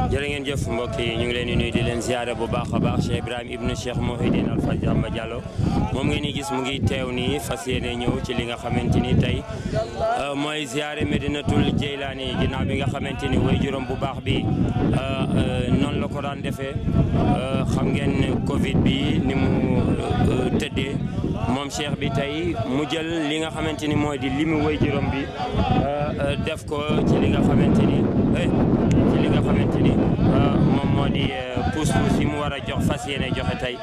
jërë ngeen jëf mbokk yi ñu ngi leen di nuyu di leen ziare bu baax a baax Cheikh Ibrahim ibnu Cheikh Mouhidine Alpha Samba Diallo moom ngeen di gis mu ngi teew nii fas yéene ñëw ci li nga xamante ni tey mooy ziare Medinatul Jeylaani ginnaaw bi nga xamante ni way juróom bu baax bi noonu la ko daan defee xam ngeen Covid bi ni mu tëddee moom Cheikh bi tey mu jël li nga xamante ni mooy di limu way juróom bi def ko ci li nga xamante ni moom moo di pousse-pousse yi mu war a jox fas yéene joxe tey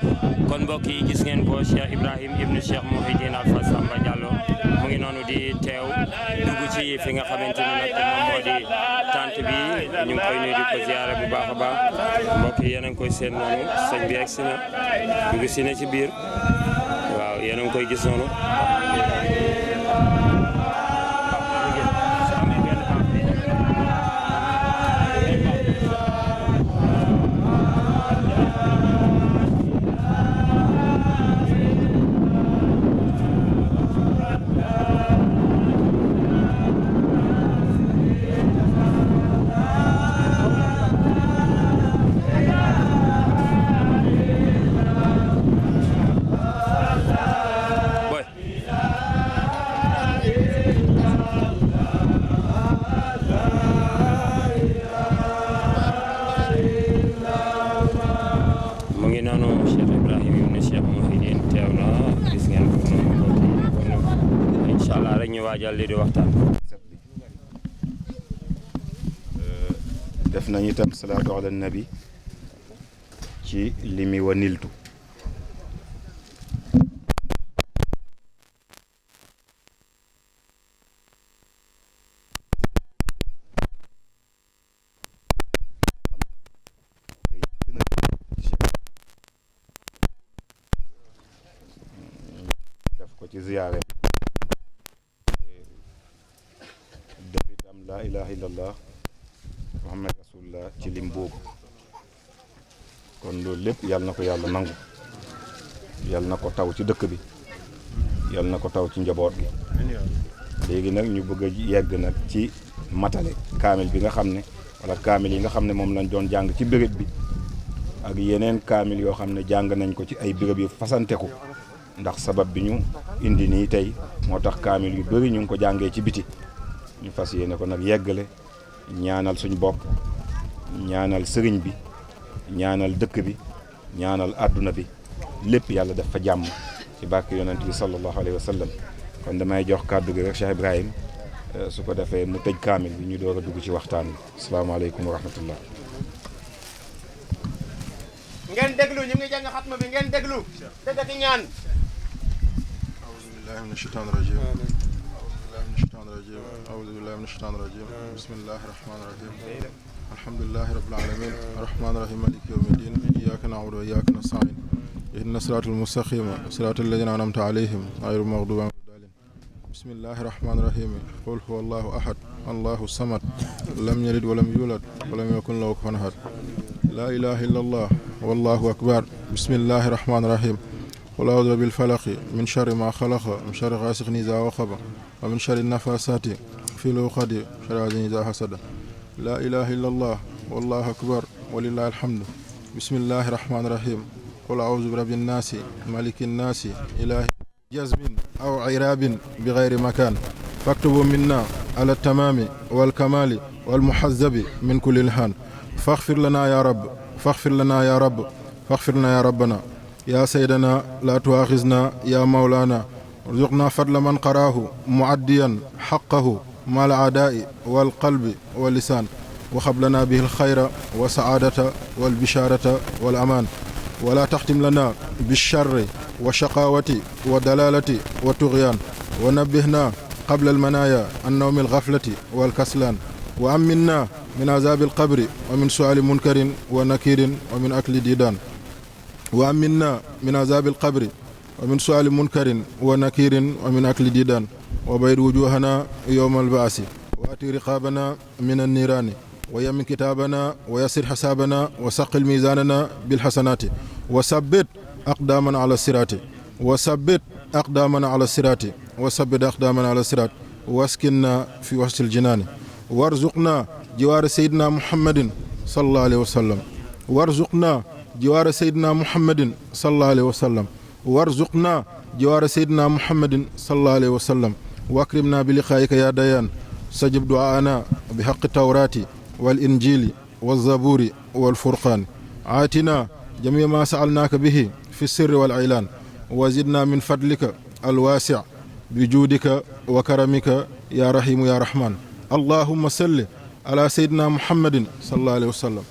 kon mbokk yi gis ngeen ko Cheikh Ibrahim ibnu Cheikh Mouhidine Alpha Samba Diallo mu ngi noonu di teew dugg ci fi nga xamante ni nag moom moo di tante bi ñu ngi koy nuyu di ko ziyaare bu baax a baax mbokk yi yéen a ngi koy seen noonu sëñ bi egg si na dugg si na ci biir waaw yéen a ngi koy gis noonu. waajal di waxtaan. def nañu itam salaatu ala nabi ci limi wa niltu def ko ci ziyaare def itam laa ilaha illallah Muhammad rasulullah ci lim boobu kon loolu lépp yàlla na ko yàlla nangu yàlla na ko taw ci dëkk bi yàlla na ko taw ci njaboot gi léegi nag ñu bëgg a yegg nag ci matale kaamil bi nga xam ne wala kaamil yi nga xam ne moom lañ doon jàng ci béréb bi ak yeneen kaamil yoo xam ne jàng nañ ko ci ay béréb yu fasanteku ndax sabab bi ñu indi nii tey moo tax kaamil yu bëri ñu ngi ko jàngee ci biti ñu fas yéene ko nag yeggale ñaanal suñ bopp ñaanal sëriñ bi ñaanal dëkk bi ñaanal àdduna bi lépp yàlla def fa jàmm ci barke yonent bi sallallahu alayhi wa sallam kon damay jox kàddu gi rek Cheikh Ibrahim su ko defee mu tëj kaamil bi ñu door a dugg ci waxtaan bi asalaamaaleykum wa rahmatullah ngeen déglu ñu ngi jàng xatma bi ngeen déglu dëggati ñaan a'uuzu billahi mina shaytaani rajiim أعوذ بالله من الشيطان الرجيم بسم الله الرحمن الرحيم الحمد لله رب العالمين الرحمن الرحيم مالك يوم الدين إياك نعبد وإياك نستعين اهدنا الصراط المستقيم صراط الذين أنعمت عليهم غير المغضوب عليهم الضالين بسم الله الرحمن الرحيم قل هو الله أحد الله الصمد لم يلد ولم يولد ولم يكن له كفوا أحد لا إله إلا الله والله أكبر بسم الله الرحمن الرحيم قل أعوذ بالفلق من شر ما خلق من شر غاسق إذا وقب ومن شر النفاسات في العقد شر حاسد إذا حسد لا إله إلا الله والله أكبر ولله الحمد بسم الله الرحمن الرحيم قل أعوذ برب الناس ملك الناس إله جزم أو عراب بغير مكان فاكتبوا منا على التمام والكمال والمحزب من كل الهان فاغفر لنا يا رب فاغفر لنا يا رب فاغفر لنا يا ربنا يا سيدنا لا تؤاخذنا يا مولانا ارزقنا فضل من قراه معديا حقه مع العداء والقلب واللسان وخب لنا به الخير والسعادة والبشارة والأمان ولا تختم لنا بالشر والشقاوة والدلالة والطغيان ونبهنا قبل المنايا عن نوم الغفلة والكسلان وأمنا من عذاب القبر ومن سؤال منكر ونكير ومن أكل ديدان وأمنا من عذاب القبر ومن سؤال منكر ونكير ومن أكل ديدان وبيض وجوهنا يوم البعث وأتي رقابنا من النيران ويمن كتابنا ويسر حسابنا وسقل ميزاننا بالحسنات وثبت أقدامنا على الصراط وثبت أقدامنا على الصراط وثبت أقدامنا على الصراط واسكننا في وسط الجنان وارزقنا جوار سيدنا محمد صلى الله عليه وسلم وارزقنا جوار سيدنا محمد صلى الله عليه وسلم وارزقنا جوار سيدنا محمد صلى الله عليه وسلم واكرمنا بلقائك يا ديان سجب دعاءنا بحق التوراة والإنجيل والزبور والفرقان آتنا جميع ما سألناك به في السر والعلان وزدنا من فضلك الواسع بجودك وكرمك يا رحيم يا رحمن اللهم صل على سيدنا محمد صلى الله عليه وسلم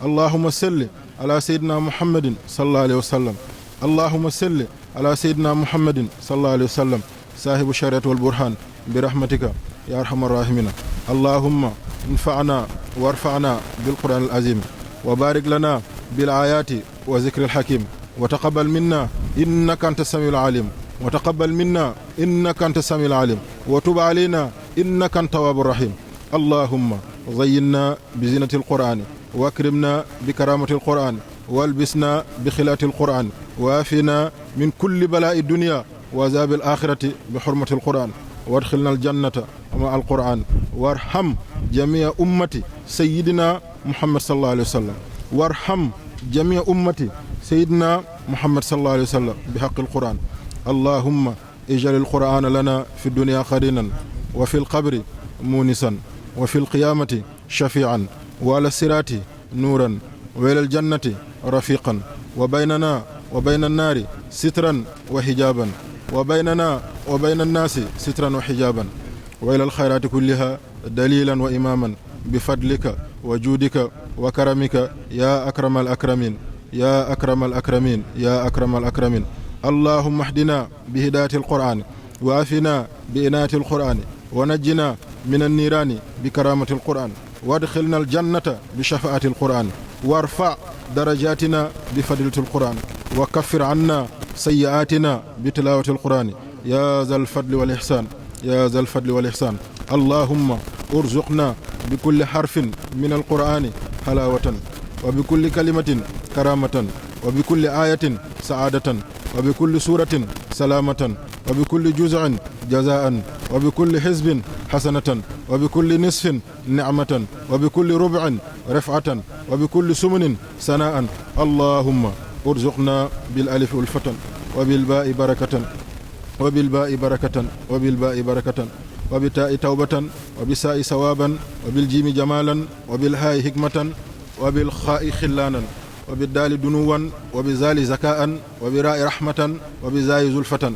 اللهم صل على سيدنا محمد صلى الله عليه وسلم اللهم صل على سيدنا محمد صلى الله عليه وسلم صاحب الشريعة والبرهان برحمتك يا أرحم الراحمين اللهم انفعنا وارفعنا بالقرآن العظيم وبارك لنا بالآيات وذكر الحكيم وتقبل منا إنك أنت السميع العليم وتقبل منا إنك أنت السميع العليم وتب علينا إنك أنت التواب الرحيم اللهم زينا بزينة القرآن واكرمنا بكرامة القرآن والبسنا بخلات القرآن وافنا من كل بلاء الدنيا وعذاب الآخرة بحرمة القرآن وادخلنا الجنة مع القرآن وارحم جميع أمة سيدنا محمد صلى الله عليه وسلم وارحم جميع أمة سيدنا محمد صلى الله عليه وسلم بحق القرآن اللهم اجعل القرآن لنا في الدنيا قرينا وفي القبر مونسا وفي القيامة شفيعا وعلى الصراط نورا وإلى الجنة رفيقا وبيننا وبين النار سترا وحجابا وبيننا وبين الناس سترا وحجابا وإلى الخيرات كلها دليلا وإماما بفضلك وجودك وكرمك يا أكرم الأكرمين يا أكرم الأكرمين يا أكرم الأكرمين اللهم اهدنا بهداية القرآن وعافنا بإناية القرآن ونجنا من النيران بكرامة القرآن وادخلنا الجنة بشفاعة القرآن وارفع درجاتنا بفضيلة القرآن وكفر عنا سيئاتنا بتلاوة القرآن يا ذا الفضل والإحسان يا ذا الفضل والإحسان اللهم ارزقنا بكل حرف من القرآن حلاوة وبكل كلمة كرامة وبكل آية سعادة وبكل سورة سلامة وبكل جزء جزاء وبكل حزب حسنة وبكل نصف نعمة وبكل ربع رفعة وبكل سمن سناء اللهم ارزقنا بالألف والفتن وبالباء بركة وبالباء بركة وبالباء بركة وبالتاء توبة وبالساء ثوابا وبالجيم جمالا وبالهاء حكمة وبالخاء خلانا وبالدال دنوا وبالزال زكاء وبراء رحمة وبزاي زلفة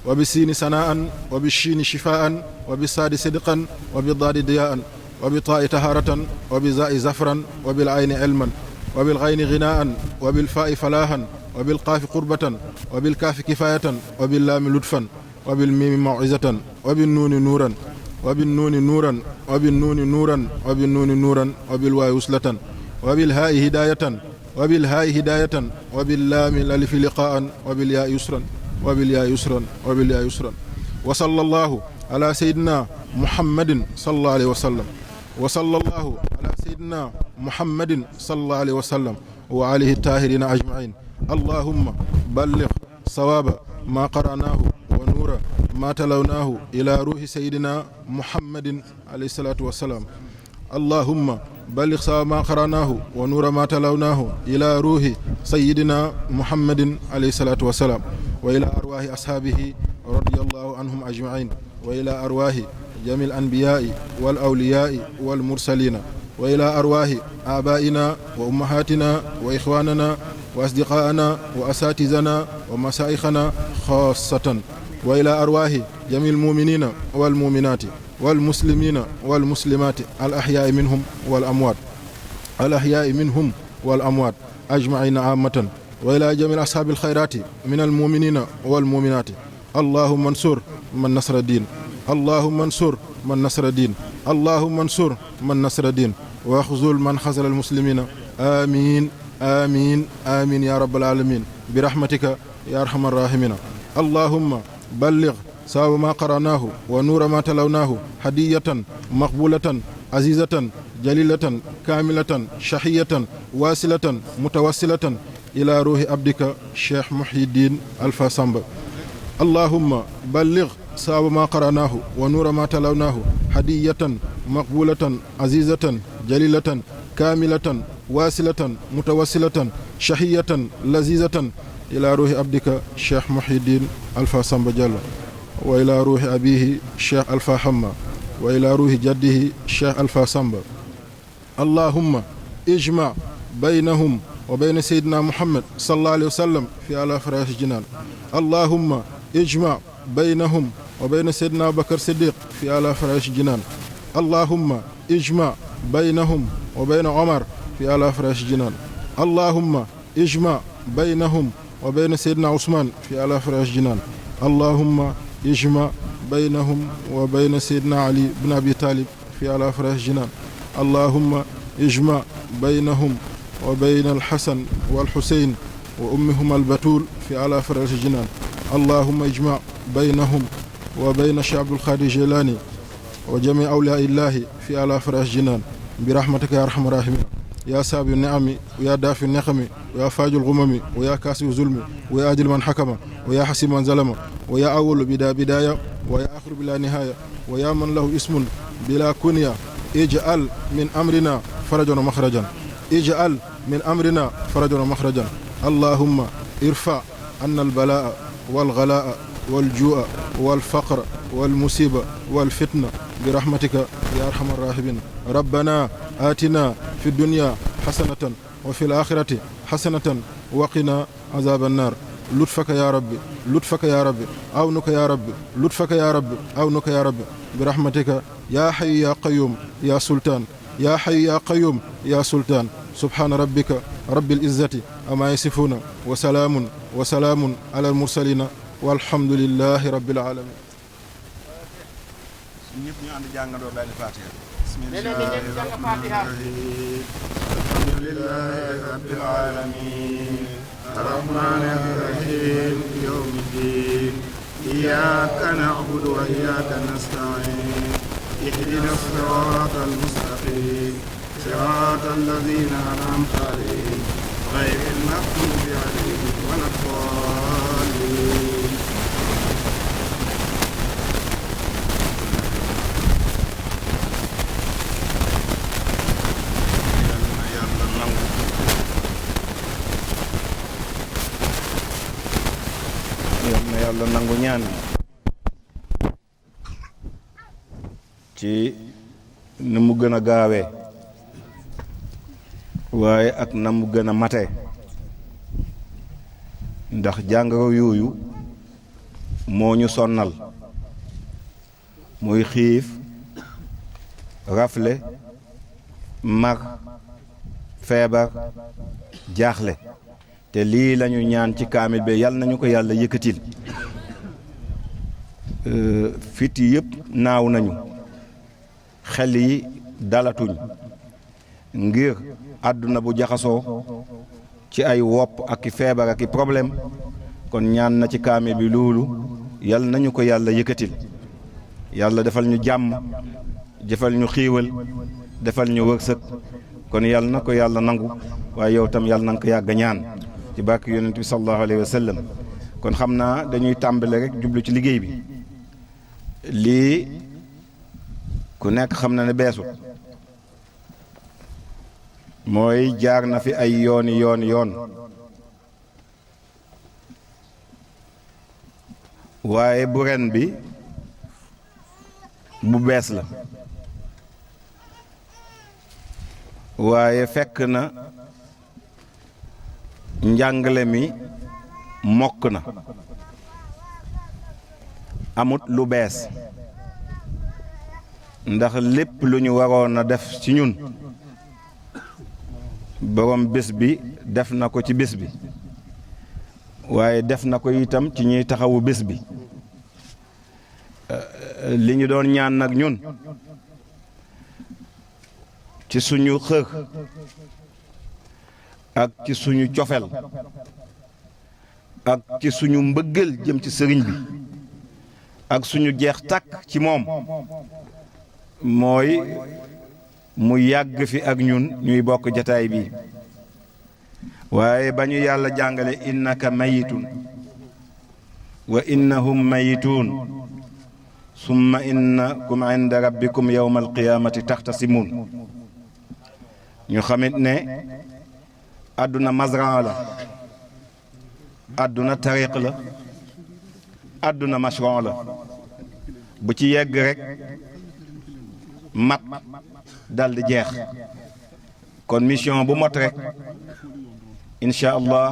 وبالسين سناء وبالشين شفاء وبالصاد صدقا وبالضاد ضياء وبالطاء طهارة وبزاء زفرا وبالعين علما وبالغين غناء وبالفاء فلاحا وبالقاف قربة وبالكاف كفاية وباللام لطفا وبالميم موعظة وبالنون نورا وبالنون نورا وبالنون نورا وبالنون نورا وبالواو وصلة وبالهاء هداية وبالهاء هداية وباللام الألف لقاء وبالياء يسرا وبالياء يسرا وبالياء يسرا وصلى الله على سيدنا محمد صلى الله عليه وسلم وصلى الله على سيدنا محمد صلى الله عليه وسلم وعليه الطاهرين أجمعين اللهم بلغ صواب ما قرأناه ونور ما تلوناه إلى روح سيدنا محمد عليه الصلاة والسلام اللهم بلغ صواب ما قرأناه ونور ما تلوناه إلى روح سيدنا محمد عليه الصلاة والسلام وإلى أرواح أصحابه رضي الله عنهم أجمعين وإلى أرواح جميع الأنبياء والأولياء والمرسلين وإلى أرواح آبائنا وأمهاتنا وإخواننا وأصدقائنا وأساتذنا ومشايخنا خاصة وإلى أرواح جميع المؤمنين والمؤمنات والمسلمين والمسلمات الأحياء منهم والأموات الأحياء منهم والأموات أجمعين عامة وإلى جميع أصحاب الخيرات من المؤمنين والمؤمنات اللهم انصر من نصر الدين اللهم انصر من نصر الدين اللهم انصر من نصر الدين واخذل من خذل المسلمين آمين آمين آمين يا رب العالمين برحمتك يا أرحم الراحمين اللهم بلغ ثواب ما قرأناه ونور ما تلوناه هدية مقبولة عزيزة جليلة كاملة شحية واصلة متوسلة إلى روح عبدك الشيخ محي الدين ألفا سامب اللهم بلغ ثواب ما قرأناه ونور ما تلوناه هدية مقبولة عزيزة جليلة كاملة واصلة متوسلة شهية لذيذة إلى روح عبدك الشيخ محي الدين ألفا سامبا جالو وإلى روح أبيه الشيخ ألفا حما وإلى روح جده الشيخ ألفا سامبا. اللهم اجمع بينهم وبين سيدنا محمد صلى الله عليه وسلم في على فراش الجنان. اللهم اجمع بينهم وبين سيدنا أبو بكر الصديق في على فراش الجنان. اللهم اجمع بينهم وبين عمر في على فراش الجنان. اللهم اجمع بينهم وبين سيدنا عثمان في على فراش الجنان. اللهم اجمع بينهم وبين سيدنا علي بن أبي طالب في على فراش الجنان. اللهم اجمع بينهم وبين الحسن والحسين وأمهما البتول في على فراش الجنان. اللهم اجمع بينهم وبين شيخ عبد القادر الجيلاني وجميع أولياء الله في على فراش الجنان برحمتك يا أرحم الراحمين يا سابي النعم ويا دافع النقم ويا فاج الغمم ويا كاسي الظلم ويا عادل من حكم ويا حسيب من ظلم ويا أول بلا بداية ويا آخر بلا نهاية ويا من له اسم بلا كنية اجعل من أمرنا فرجا ومخرجا. اجعل من أمرنا فرجا ومخرجا. اللهم ارفع عنا البلاء والغلاء والجوع والفقر والمصيبة والفتنة برحمتك يا أرحم الراحمين. ربنا آتنا في الدنيا حسنة وفي الآخرة حسنة وقنا عذاب النار. لطفك يا ربي لطفك يا ربي عونك يا ربي لطفك يا ربي عونك يا ربي برحمتك يا حي يا قيوم يا سلطان يا حي يا قيوم يا سلطان. سبحان ربك رب العزة أما يصفون وسلام على المرسلين والحمد لله رب العالمين. الحمد لله رب العالمين الرحمن الرحيم يوم الدين إياك نعبد وإياك نستعين اهدنا الصراط المستقيم صراط الذين أنعمت عليهم غير المغضوب عليهم ولا الضالين. yal na yàlla nangu ñaan ci ni mu gën a gaawee waaye ak na mu gën a mate ndax jàngoro yooyu moo ñu sonnal muy xiif rafle mar feebar jaaxle te lii lañu ñaan ci kaamil bi yal nañu ko yàlla yëkkatil. fit yi yëpp naaw nañu xel yi dalatuñ ngir àdduna bu jaxasoo ci ay wopp ak i feebar ak i problème kon ñaan na ci kaamil bi loolu yal nañu ko yàlla yëkkatil. yàlla defal ñu jàmm defal ñu xiiwal defal ñu wërsëg kon yal na ko yàlla nangu waaye yow tam yal na ko yàgg ñaan ci barke yonent bi sallallahu alayhi wa sallam. kon xam naa dañuy tàmbale rek jublu ci liggéey bi. lii ku nekk xam na ne beesut mooy jaar na fi ay yoon waaye bu ren bi bu bees la waaye fekk na njàngale mi mokk na amut lu bees ndax lépp lu ñu waroon a def ci ñun borom bés bi def na ko ci bés bi waaye def na ko itam ci ñuy taxawu bés bi. li ñu doon ñaan nag ñun ci suñu xër ak ci suñu cofel ak ci suñu mbëggeel jëm ci sëriñ bi ak suñu jeex tàkk ci moom mooy mu yàgg fi ak ñun ñuy bokk jataay bi waaye ba ñu yàlla jàngale innaka mayitun wa innahum mayituun summa innakum inda rabbikum yawma alqiyamati taxtasimuun ñu xamit ne àdduna mazraa la àdduna tariq la àdduna mashron la bu ci yegg rek mat dal di jeex kon mission bu mot rek incha allah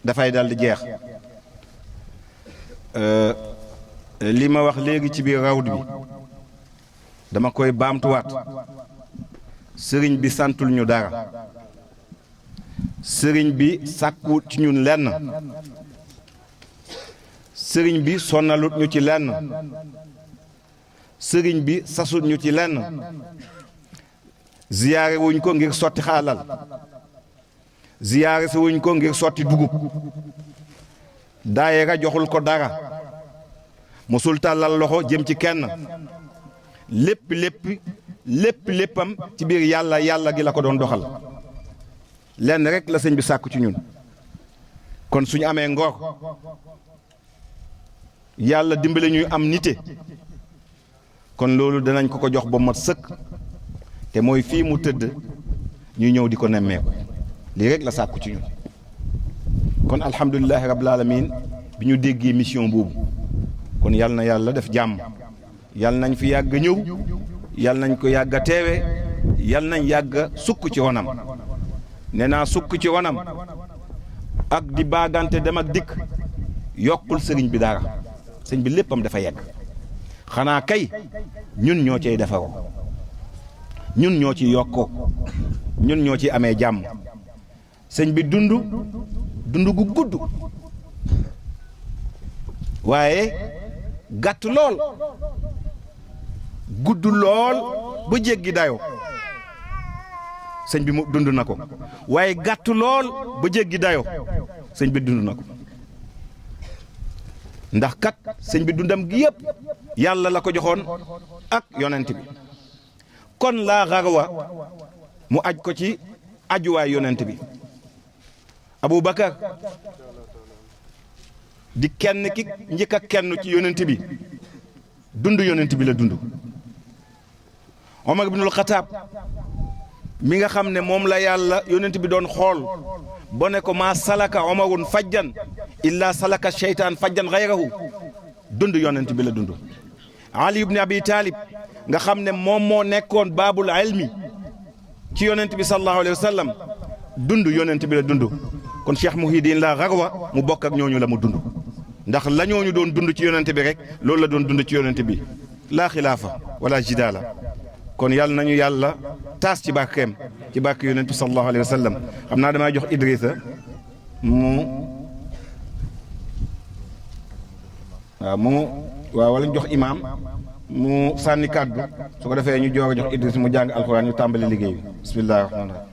dafay dal di jeex li ma wax léegi ci biir rawd bi dama koy baamtuwaat sëriñ bi santul ñu dara sëriñ bi sàkku ci ñun lenn sëriñ bi sonnalut ñu ci lenn sëriñ bi sasut ñu ci lenn ziyaare wuñ ko ngir sotti xaalal ziyaare si wuñ ko ngir sotti dugub daayira joxul ko dara musul tàllal loxo jëm ci kenn léppam ci biir yàlla gi la ko doon doxal lenn rek la sëñ bi sàkku ci ñun kon suñu amee ngor yàlla dimbale ñuy am nite kon loolu danañ ko jox ba mat sëkk te mooy fii mu tëdd ñuy ñëw di ko nemmeeku lii rek la sàkku ci ñun kon alhamdulilahi rabbil alamin bi ñu déggee mission boobu kon yal na yàlla def jàmm yal nañ fi yàgg ñëw yal nañ ko yàgg a teewe yal nañ yàgg sukk ci wonam nee naa sukk ci wonam ak di baagante dem ak dikk yokkul sëriñ bi dara sëriñ bi léppam dafa yegg xanaa kay ñun ñoo cay defaroo ñun ñoo ci yokkoo ñun ñoo ci amee jàmm sëñ bi dund gu gudd waaye gàtt lool gudd lool ba jéggi dayoo sëñ bi mu dund na ko waaye gàtt lool ba jéggi dayoo sëñ bi dund na ko ndax kat sëñ bi dundam gi yëpp yàlla la ko joxoon ak yonent bi kon laa xarwa mu aj ko ci ajuwaay yonent bi Aboubacar di kenn ki njëkk a kenn ci yonent bi dund yonent bi la dund Omar ibnul Xataab mi nga xam ne moom la yàlla yonent bi doon xool bo ne ko maa salaka omarun fajjan illa salaka sheytaan fajjan xayrahu dund yonent bi la dund Ali ibn Abi Talib nga xam ne moom moo nekkoon baabul ilmi ci yonent bi sallallahu alayhi wa sallam dund yonent bi la dund kon Cheikh Mouhidine la xarwa mu bokk ak ñooñu la mu dund ndax la ñooñu doon dund ci yonent bi rek loolu la doon dund ci yonent bi laa xilaafa wala jidaala kon yàlla nañu yàlla taas ci barkeem ci barke yonent bi sallallahu alayhi wa sallam xam naa damay jox Idrissa wala ñu jox imaam mu sànni kàddu su ko defee ñu joor a jox Idrissa mu jàng alxuraan ñu tàmbali liggéey bi bismillahi rahmaani rahim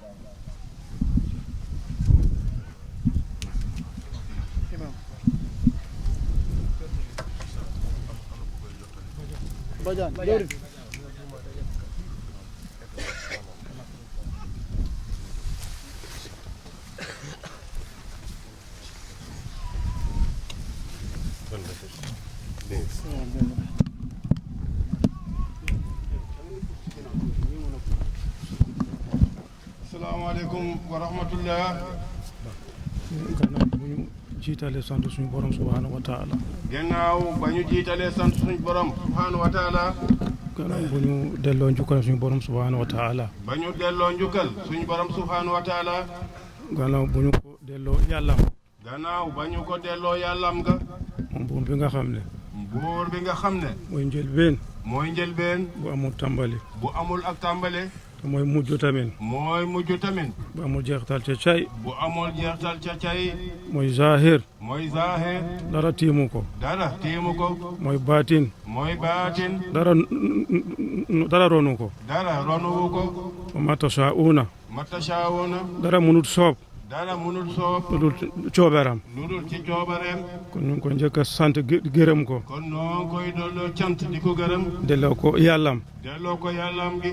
asalaamaaleykum wa rahmatullah. gannaaw bu ñu jiitalee sant suñu borom subhaanahu wa taala. gannaaw ba ñu jiitalee sant suñu borom subhaanahu wa taala. gannaaw bu ñu delloo njukkal suñu borom subhaanahu wa taala. ba ñu delloo njukkal suñu borom subhaanahu wa taala. gannaaw bu ñu ko delloo yàllam. gannaaw ba ñu ko delloo yàllam nga. moom buur bi nga xam ne. buur bi nga xam ne. mooy njëlbeen. mooy njëlbeen. bu amul tàmbali. bu amul ak tàmbale. te mooy mujj tamit. mooy mujj tamit. bu amul jeextal ca cay. bu amul jeextal ca cay. mooy zahir. mooy zahir. dara tiimu ko. dara tiimu ko. mooy baatin. mooy baatin. dara ronu ko. dara ronuwu ko. wa ma tashaa'uuna. ma tashaa'uuna. dara munut soob. dara munul soob lu dul coobeeram lu dul ci coobareem kon ñu ngi ko njëkk a sant gërëm ko kon noo koy dolloo cant di ko gërëm delloo ko yàllam delloo ko yàllaam gi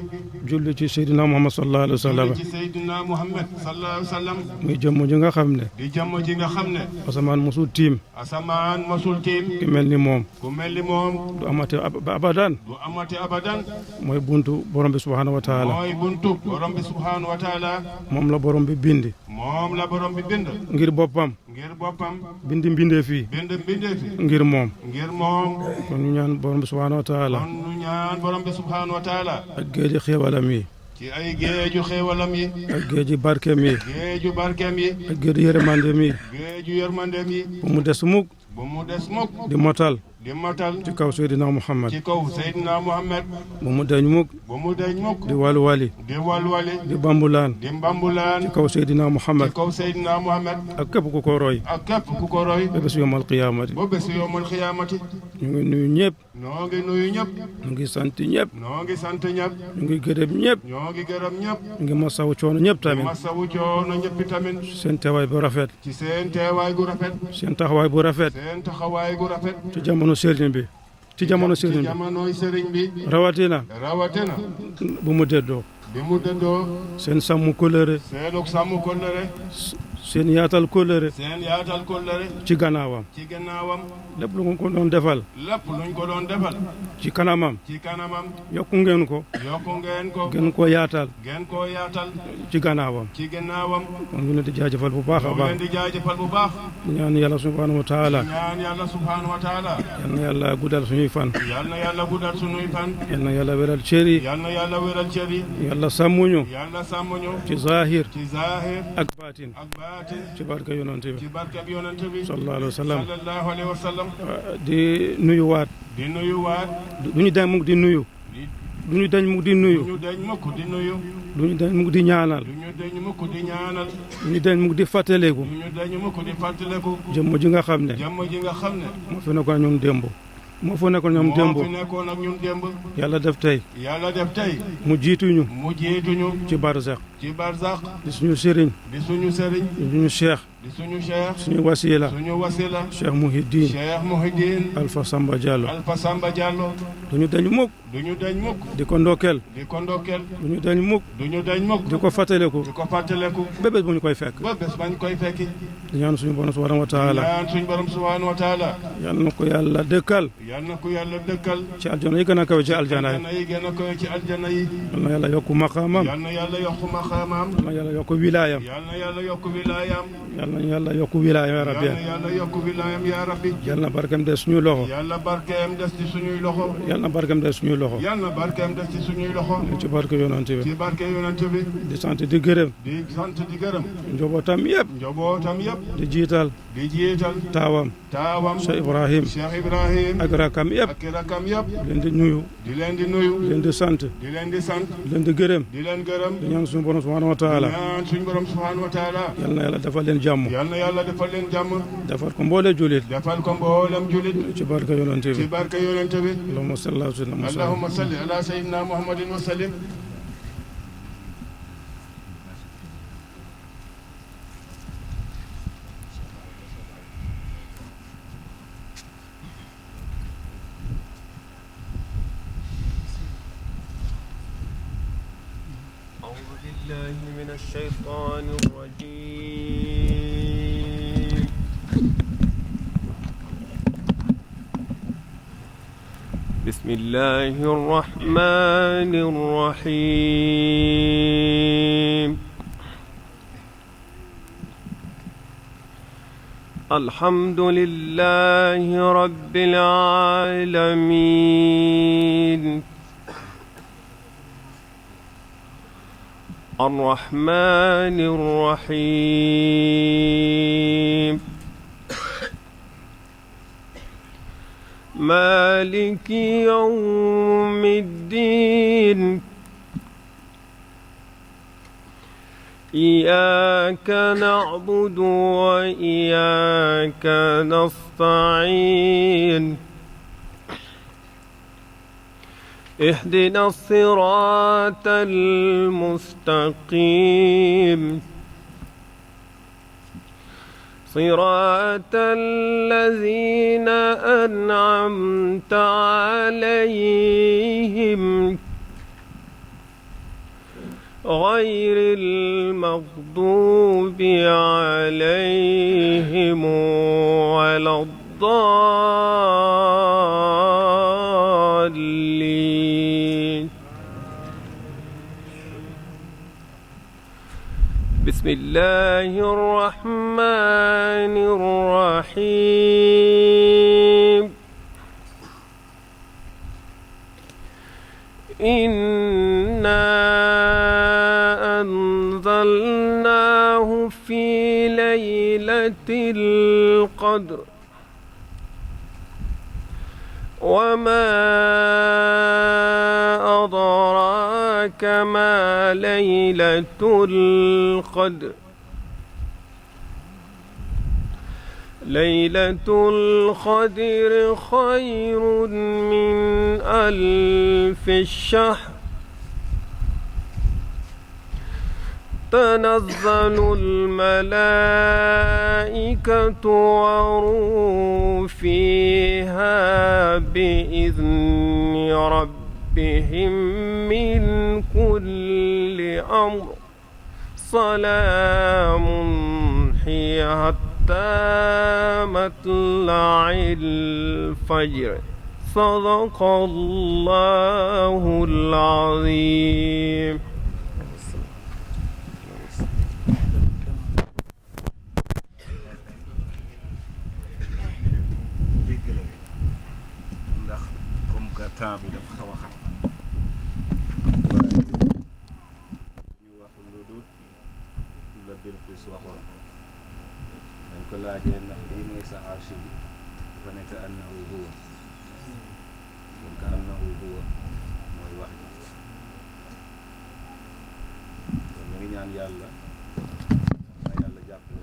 julli ci Seydina Muhammad sallallahu alayhi wa sallam ci Seydina Muhammad sallallahu alayhi wa sallam muy jëmm ji nga xam ne di jëmm ji nga xam ne asamaan mosul tiim asamaan masul tiim ki mel ni moom ku mel ni moom du amati abadan du amati abadan mooy buntu borom bi subhanahu wa taala mooy buntu borom bi subhanahu wa taala moom la borom bi bindi moom la borom bi bind ngir boppam ngir boppam bindi mbindee fii bind bindee fi ngir moom ngir moom kon ñu ñaan borom bi subhanahu wa taala kon nu ñaan borom bi subhanahu wa taala ak géeji xéewalam yi ci ay géeju xéewalam yi ak géeji barkeem yi géeju barkeem yi ak géeji yërmandeem yi géeju yërmandeem yi bu mu des mukk bu mu des mukk di motal di matal ci kaw Seydina Muhammad ci kaw Seydina Muhammad bu mu deñ mukk bu mu deñ mukk di walwali di walwali di bambulaan di mbambulaan ci kaw Seydina Muhammad ci kaw Seydina Muhammad ak képp ku ko roy ak képp ku ko roy ba bés yomal qiyaamati ba bés yowmal xiyaamati ñu ngi nuyu ñëpp noo ngi nuyu ñëpp ñu ngi sant ñëpp noo ngi sant ñëpp ñu ngi gërëm ñëpp ñoo ngi gërëm ñëpp ñu ngi masawu coono ñëpp tamit masawu coono ñëppi tamit seen teewaay bu rafet ci seen teewaay gu rafet seen taxawaay bu rafet seen taxawaay gu rafet ci jamono sëriñ bi ci jamono ci sëriñ bi jamonoy sëriñ bi rawatina rawatina bu mu déddoo bi mu dëddoo seen sàmm kóllëre seenug sàmm kóllëre seen yaatal kóllëre seen yaatal kóllëre ci gannaawam ci gannaawam lépp lu ko doon defal lépp luñ ko doon defal ci kanamam ci kanamam yokku ngeen ko yokku ngeen ko gën koo yaatal ngeen koo yaatal ci gannaawam ci gannaawam kon ñu leen di jaajëfal bu baax a ñoo baax leen di jaajëfal bu baax ñaan yàlla subhanahu wa taala ñaan yàlla subhanahu wa taala yal na yàlla guddal suñuy fan yal na yàlla guddal sunuy fan yal na yàlla wéral cër yi yal na yàlla wéral cër yi yàlla sàmmuñu yàlla sàmmuñu ci zahir ci zahir ak baatin ak baatin ci barke yonent bi ci barkeb yonent bi sallallahu alayhi wa sallam sallallahu alayhi wa sallam di nuyuwaat di nuyu waat du ñu dañ mukk di nuyu du ñu dañ mukk di nuyu ñu deñ mukk di nuyu du ñu dañ mukk di ñaanal du ñu deñ mukk di ñaanal du ñu dañ mukk di fàttaleeku du ñu deñ mukk di fàttaleku jëmm ji nga xam ne jàmm ji nga xam ne moo fi nekkoon ñoom démb moo fa nekkoon ñoom démb moo fi nekkoon ak ñun démb yàlla def tey yàlla def tey mu jiituñu mu jiituñu ci barsax ci barzaq di suñu sëriñ di suñu sëriñ di suñu cheikh di suñu cheikh suñu wasila suñu wasila cheikh Muhiddin cheikh Muhiddin Alpha Samba Diallo Alpha Samba Diallo duñu dañ mukk du ñu deñ mukk di ko ndokkeel di ko ndokkeel duñu dañ mukk du ñu deñ mukk di ko fàttaleku di ko fàttaleku ba bés bu ñu koy fekk ba bés bañ koy fekki di ñaan suñu borom subhanahu wa taala ñaan suñ borom subhanahu wa taala yal na ko yàlla dëkkal yal na ko yàlla dëkkal ci aljana yi gën a kawe ci aljana yi aljana yi gën a koy ci aljana yi yal na yàlla yokku maqaamam yal na yàlla yokku maqaamam yal na yàlla yokku wilaayam yal na yàlla yokku wilaayam yal na yàlla yokku wilaayam ya rabbi yal na yàlla yokku wilaayam ya rabbi yal na barkeem des suñu loxo yàlla barkeem des ci suñuy loxo yal na barkeem des suñu loxo yal na barkeem des ci suñuy loxo ci barke yonante bi ci barke yonent bi di sant di gërëm di sant di gërëm njobootam yëpp njobootam yëpp di jiital di jiital taawam taawam Cheikh Ibrahim Cheikh Ibrahim ak rakam yëpp ak rakam yëpp leen di nuyu di leen di nuyu leen di sant di leen di sant leen di gërëm di leen gërëm di ñaan suñu borom subhanahu wa taala ñaan suñ borom subhanahu wa taala yal na yàlla defal leen jàmm yal na yàlla defal leen jàmm defal ko mboole julit defal ko mboolem julit ci barke yonante ci bi barke yonent bi allahumma salli ala sayyidina Muhammad allahumma salli ala sayyidina muhammadin wa sallim أعوذ بالله من الشيطان الرجيم بسم الله الرحمن الرحيم الحمد لله رب العالمين الرحمن الرحيم مالك يوم الدين إياك نعبد وإياك نستعين اهدنا الصراط المستقيم صراط الذين أنعمت عليهم غير المغضوب عليهم ولا الضالين. بسم الله الرحمن الرحيم. إنا أنزلناه في ليلة القدر وما أدراك ما ليلة القدر. ليلة القدر خير من 1000 شهر. تنزل الملائكة والروح فيها بإذن ربهم من كل أمر. سلام هي حتى مطلع الفجر. صدق الله العظيم. temps bi dafa xaw a xam waaye ñu wax lu dul la Bilqis waxoon dañ ko laajee ndax lii mooy sa arche bi dafa nekk annahu huwa donc annahu huwa mooy wax ji kon ñu ngi ñaan yàlla na yàlla jàppale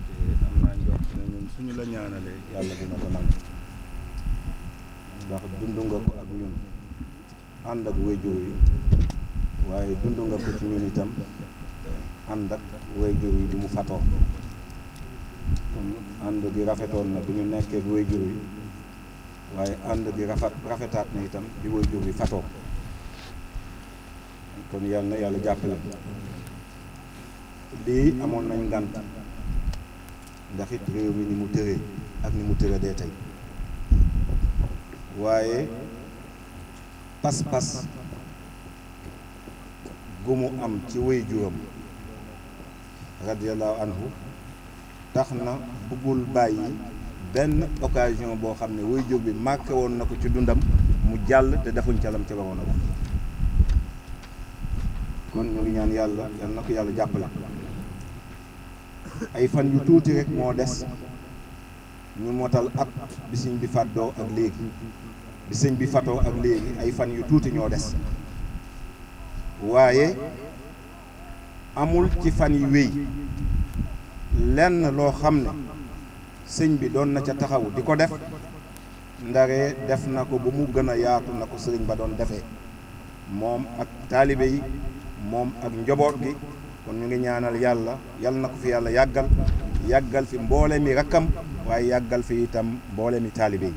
te am naa njort ne ñun suñu la ñaanalee yàlla dina ko nangu ndax dund nga ko ak ñun ànd ak wayjur yi waaye dund nga ko ci ñun itam ànd ak wayjur yi di mu fatoo kon ànd gi rafetoon na bu ñu nekkee ak wayjur yi waaye ànd gi rafetaat na itam bi wayjur yi fatoo kon yal na yàlla jàppale lii amoon nañ ngant ndax it réew mi ni mu tëree ak ni mu tëradee tey waaye pas-pas gu mu am ci wéy juram radiyallahu anhu tax na bëggul bàyyi benn occasion boo xam ne wéy jur bi marqué woon na ko ci dundam mu jàll te defuñ ca lam ca waroon a def kon ñu ngi ñaan yàlla yal na ko yàlla jàppale ay fan yu tuuti rek moo des ñu motal at bi sëñ bi fàddoo ak léegi bi sëñ bi fatoo ak léegi ay fan yu tuuti ñoo des waaye amul ci fan yi wéy lenn loo xam ne sëñ bi doon na ca taxaw di ko def ndaree def na ko ba mu gën a yaatu na ko sëriñ ba doon defee moom ak taalibe yi moom ak njaboot gi kon ñu ngi ñaanal yàlla yal na ko fi yàlla yàggal fi mboole mi rakkam waaye yàggal fi itam mboole mi taalibe yi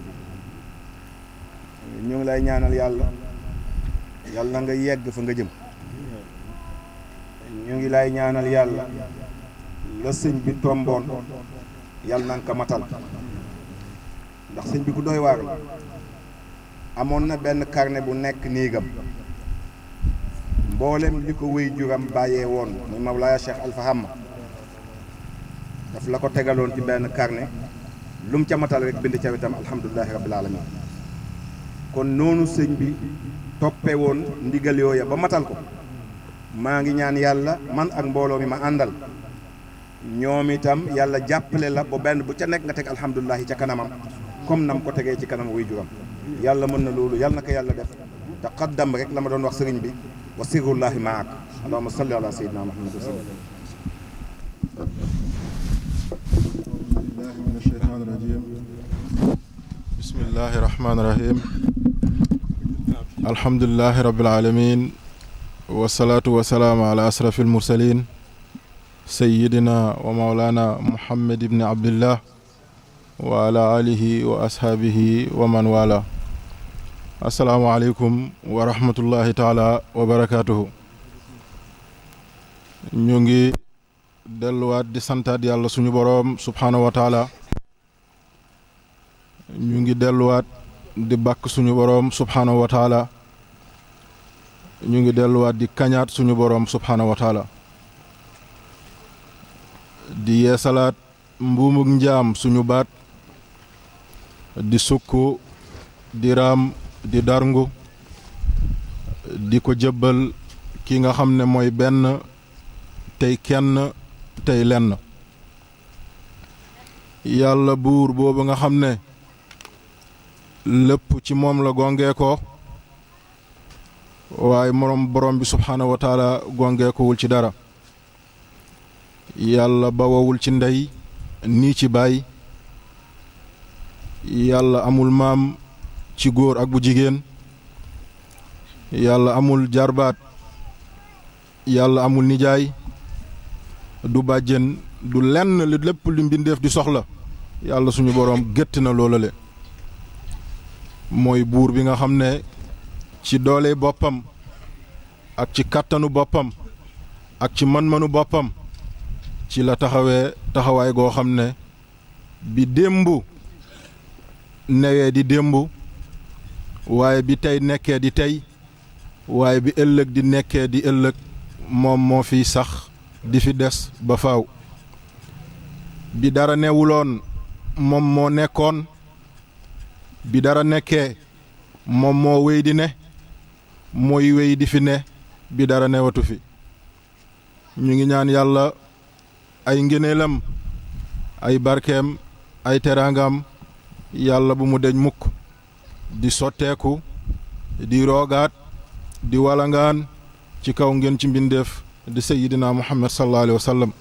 ñu ngi lay ñaanal yàlla nga yegg fa nga jëm ñu ngi lay ñaanal yàlla la sëñ bi tomboon yàlla na nga ko matal ndax sëñ bi ku doy waar la amoon na benn carnet bu nekk néegam mboolem li ko wéy juram bàyyee woon muy Mawlaaya Cheikh Alfa Hamma daf la ko tegaloon ci benn carnet lu mu ca matal rek bind ca wetam alhamdulilahi rabbil alamin kon noonu sëñ bi toppe woon ndigal yooya ba matal ko maa ngi ñaan yàlla man ak mbooloo mi ma àndal ñoom itam yàlla jàppale la ba benn bu ca nekk nga teg alhamdulilahi ca kanamam comme nam ko tegee ci kanam wuy juram yàlla mën na loolu yàlla na ko yàlla def taqaddam rek la ma doon wax sëriñ bi wa sirrullahi maak allahumma salli ala sayyidina muhammad wa sallam billahi min ashaytan rajim bismillahi rahmani rahim alhamdulillahi rabbil alamin wasalaatu wasalaamu ala asrafil mursalin sayyidina wa mawlana Muhammad ibn Abdillah wa ala alihi wa ashaabihi wa man wala. Assalaamu aleykum wa rahmatullahi taala wa barakaatuhu. ñu ngi delluwaat di santaat yàlla suñu boroom subhaanahu wa taala. ñu ngi delluwaat di bàkk suñu boroom subhaanahu wa taala. ñu ngi delluwaat di kañaat suñu boroom subhaanahu wa taala. di yeesalaat mbuumug njaam suñu baat di sukk di raam di darngu di ko jëbbal ki nga xam ne mooy benn tey kenn tey lenn yàlla buur boobu nga xam ne lépp ci moom la gongee ko waaye borom bi subhaanahu wa taala gongee ko wul ci dara. yàlla bawawul ci ndey nii ci baay. yàlla amul maam ci góor ak bu jigéen. yàlla amul jarbaat. yàlla amul nijaay. du bàjjen du lenn li lépp lu mbindeef di soxla yàlla suñu boroom gétt na loolale. mooy buur bi nga xam ne ci doole boppam ak ci kàttanu boppam ak ci man-manu boppam ci la taxawee taxawaay goo xam ne bi démb newee di démb waaye bi tey nekkee di tey waaye bi ëllëg di nekkee di ëllëg moom moo fi sax di fi des ba faaw. bi dara newuloon moom moo nekkoon bi dara nekkee moom moo wéy di ne mooy wéy di fi ne bi dara newatu fi. ñu ngi ñaan yàlla ay ngëneelam ay barkeem ay teraangam yàlla bu mu deñ mukk di sotteeku di roogaat di walangaan ci kaw ngeen ci mbindeef di sayyidina Muhammad sallallahu alayhi wa sallam.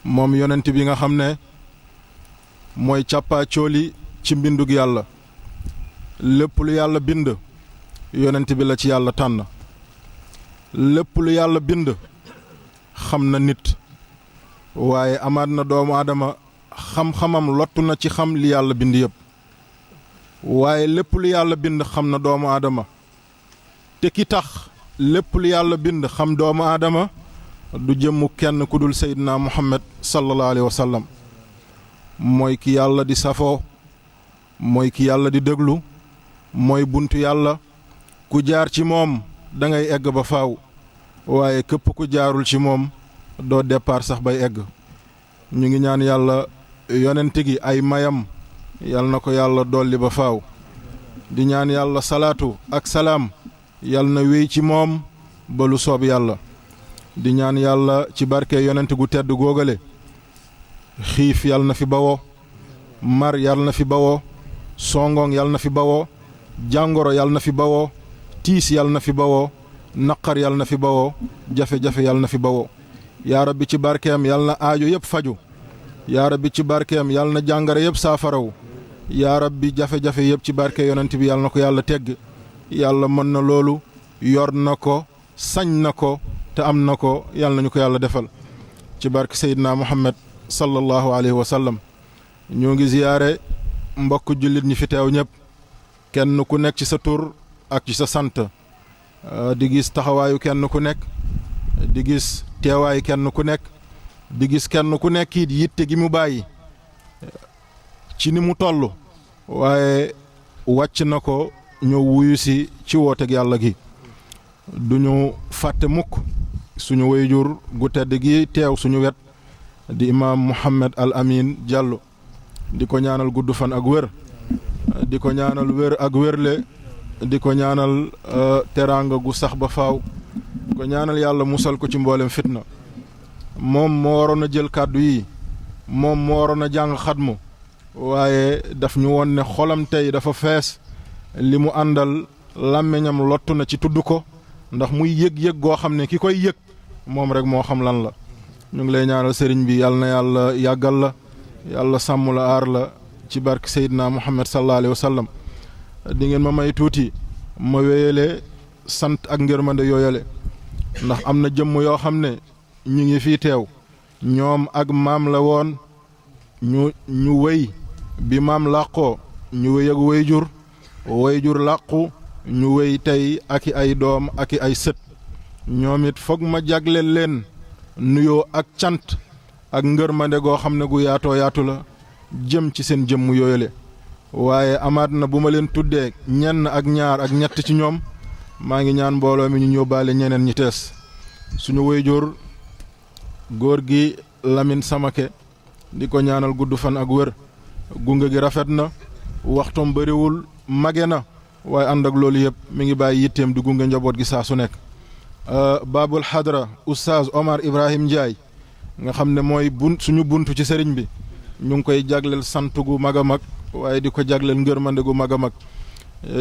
moom yonent bi nga xam ne mooy càppaa cooli ci mbindug yàlla. lépp lu yàlla bind yonent bi la ci yàlla tànn. lépp lu yàlla bind xam na nit waaye amaat na doomu aadama xam-xamam lottu na ci xam li yàlla bind yëpp. waaye lépp lu yàlla bind xam na doomu aadama te ki tax lépp lu yàlla bind xam doomu aadama du jëmmu kenn ku dul Seydina Muhammad sallallahu alayhi wa sallam. mooy ki yàlla di safoo mooy ki yàlla di déglu mooy buntu yàlla ku jaar ci moom da ngay egg ba faaw waaye képp ku jaarul ci moom doo départ sax bay egg. ñu ngi ñaan yàlla yonent gi ay mayam yal na ko yàlla dolli ba faaw. di ñaan yàlla salaatu ak salaam yal na wéy ci moom ba lu soob yàlla. di ñaan yàlla ci barke yonent gu tedd góogale xiif yal na fi bawoo mar yal na fi bawoo songoŋ yal na fi bawoo jàngoro yal na fi bawoo tiis yal na fi bawoo naqar yal na fi bawoo jafe-jafe yal na fi bawoo. yaa rabbi ci barkeem yal na aajo yëpp faju. yaa rabbi ci barkeem yal na jàngare yëpp saafarawu. yaa rabbi jafe-jafe yëpp ci barke yonent bi yal na ko yàlla tegg. yàlla mën na loolu yor na ko sañ na ko te am na ko yal nañu ko yàlla defal ci barke Seydina Muhammad sallallahu alayhi wa sallam. ñoo ngi ziyaare mbokk jullit ñi fi teew ñëpp kenn ku nekk ci sa tur ak ci sa sant. di gis taxawaayu kenn ku nekk di gis teewaayu kenn ku nekk di gis kenn ku nekk it yitte gi mu bàyyi ci ni mu toll waaye wàcc na ko ñëw wuyu si ci wooteeg yàlla gi. duñu fàtte mukk suñu wayjur gu tedd gi teew suñu wet di imaam Mouhamed Al Amin Diallo di ko ñaanal gudd fan ak wér di ko ñaanal wér ak wérle di ko ñaanal teraanga gu sax ba faaw di ko ñaanal yàlla musal ko ci mboolem fitna. moom moo waroon a jël kàddu yi moom moo waroon a jàng xatmu waaye daf ñu woon ne xolam tey dafa fees li mu àndal làmmiñam lottu na ci tudd ko ndax muy yëg-yëg goo xam ne ki koy yëg moom rek moo xam lan la. ñu ngi lay ñaanal sëriñ bi yàlla na yàlla yàggal la yàlla sàmm la aar la ci barke Seydina Muhammad sallallahu alayhi wa sallam. di ngeen ma may tuuti ma wéyale sant ak ngërmande yooyale ndax am na jëmm yoo xam ne ñu ngi fii teew ñoom ak maam la woon ñu wéy bi maam làqoo ñu wéy ak wayjur làqu ñu wéy tey ak i ay doom ak i ay sët ñoom it foog ma jagleel leen nuyoo ak cant ak ngërmande goo xam ne gu yaatoo yaatu la jëm ci seen jëmm yooyale waaye amaat na bu ma leen tuddee ñenn ak ñaar ak ñett ci ñoom maa ngi ñaan mbooloo mi ñu yóbbaale ñeneen ñi tees suñu wayjur góor gi Lamine Samake di ko ñaanal gudd fan ak wër gunge gi rafet na waxtoom bëriwul mage na waaye ànd ak loolu yëpp mi ngi bàyyi yitteem di gunge njaboot gi saa su nekk Babul Hadra Oustaz Omar Ibrahim Ndiaye nga xam ne mooy suñu buntu ci sëriñ bi ñu ngi koy jagleel sant gu mag a mag waaye di ko jagleel ngërmande gu mag a mag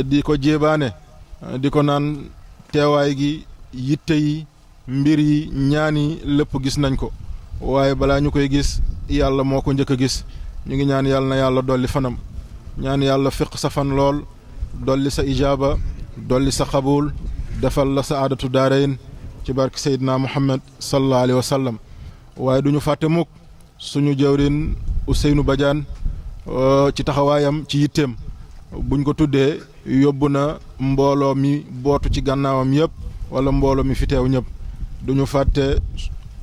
di ko jéebaane di ko naan teewaay gi yitte yi mbir yi ñaan yi lépp gis nañ ko waaye balaa ñu koy gis yàlla moo ko njëkk a gis ñu ngi ñaan yàlla na yàlla dolli fanam ñaan yàlla fiq sa fan lool dolli sa ijaaba dolli sa xabul defal la sa aadatu daarayn ci barke Seydina Muhammad sallallahu alayhi wa sallam waaye du ñu fàtte mukk suñu jawrin Ousseynou Badiane ci taxawaayam ci yitteem buñ ko tuddee yóbbu na mbooloo mi bootu ci gànnaawam yëpp wala mbooloo mi fi teew ñëpp du ñu fàtte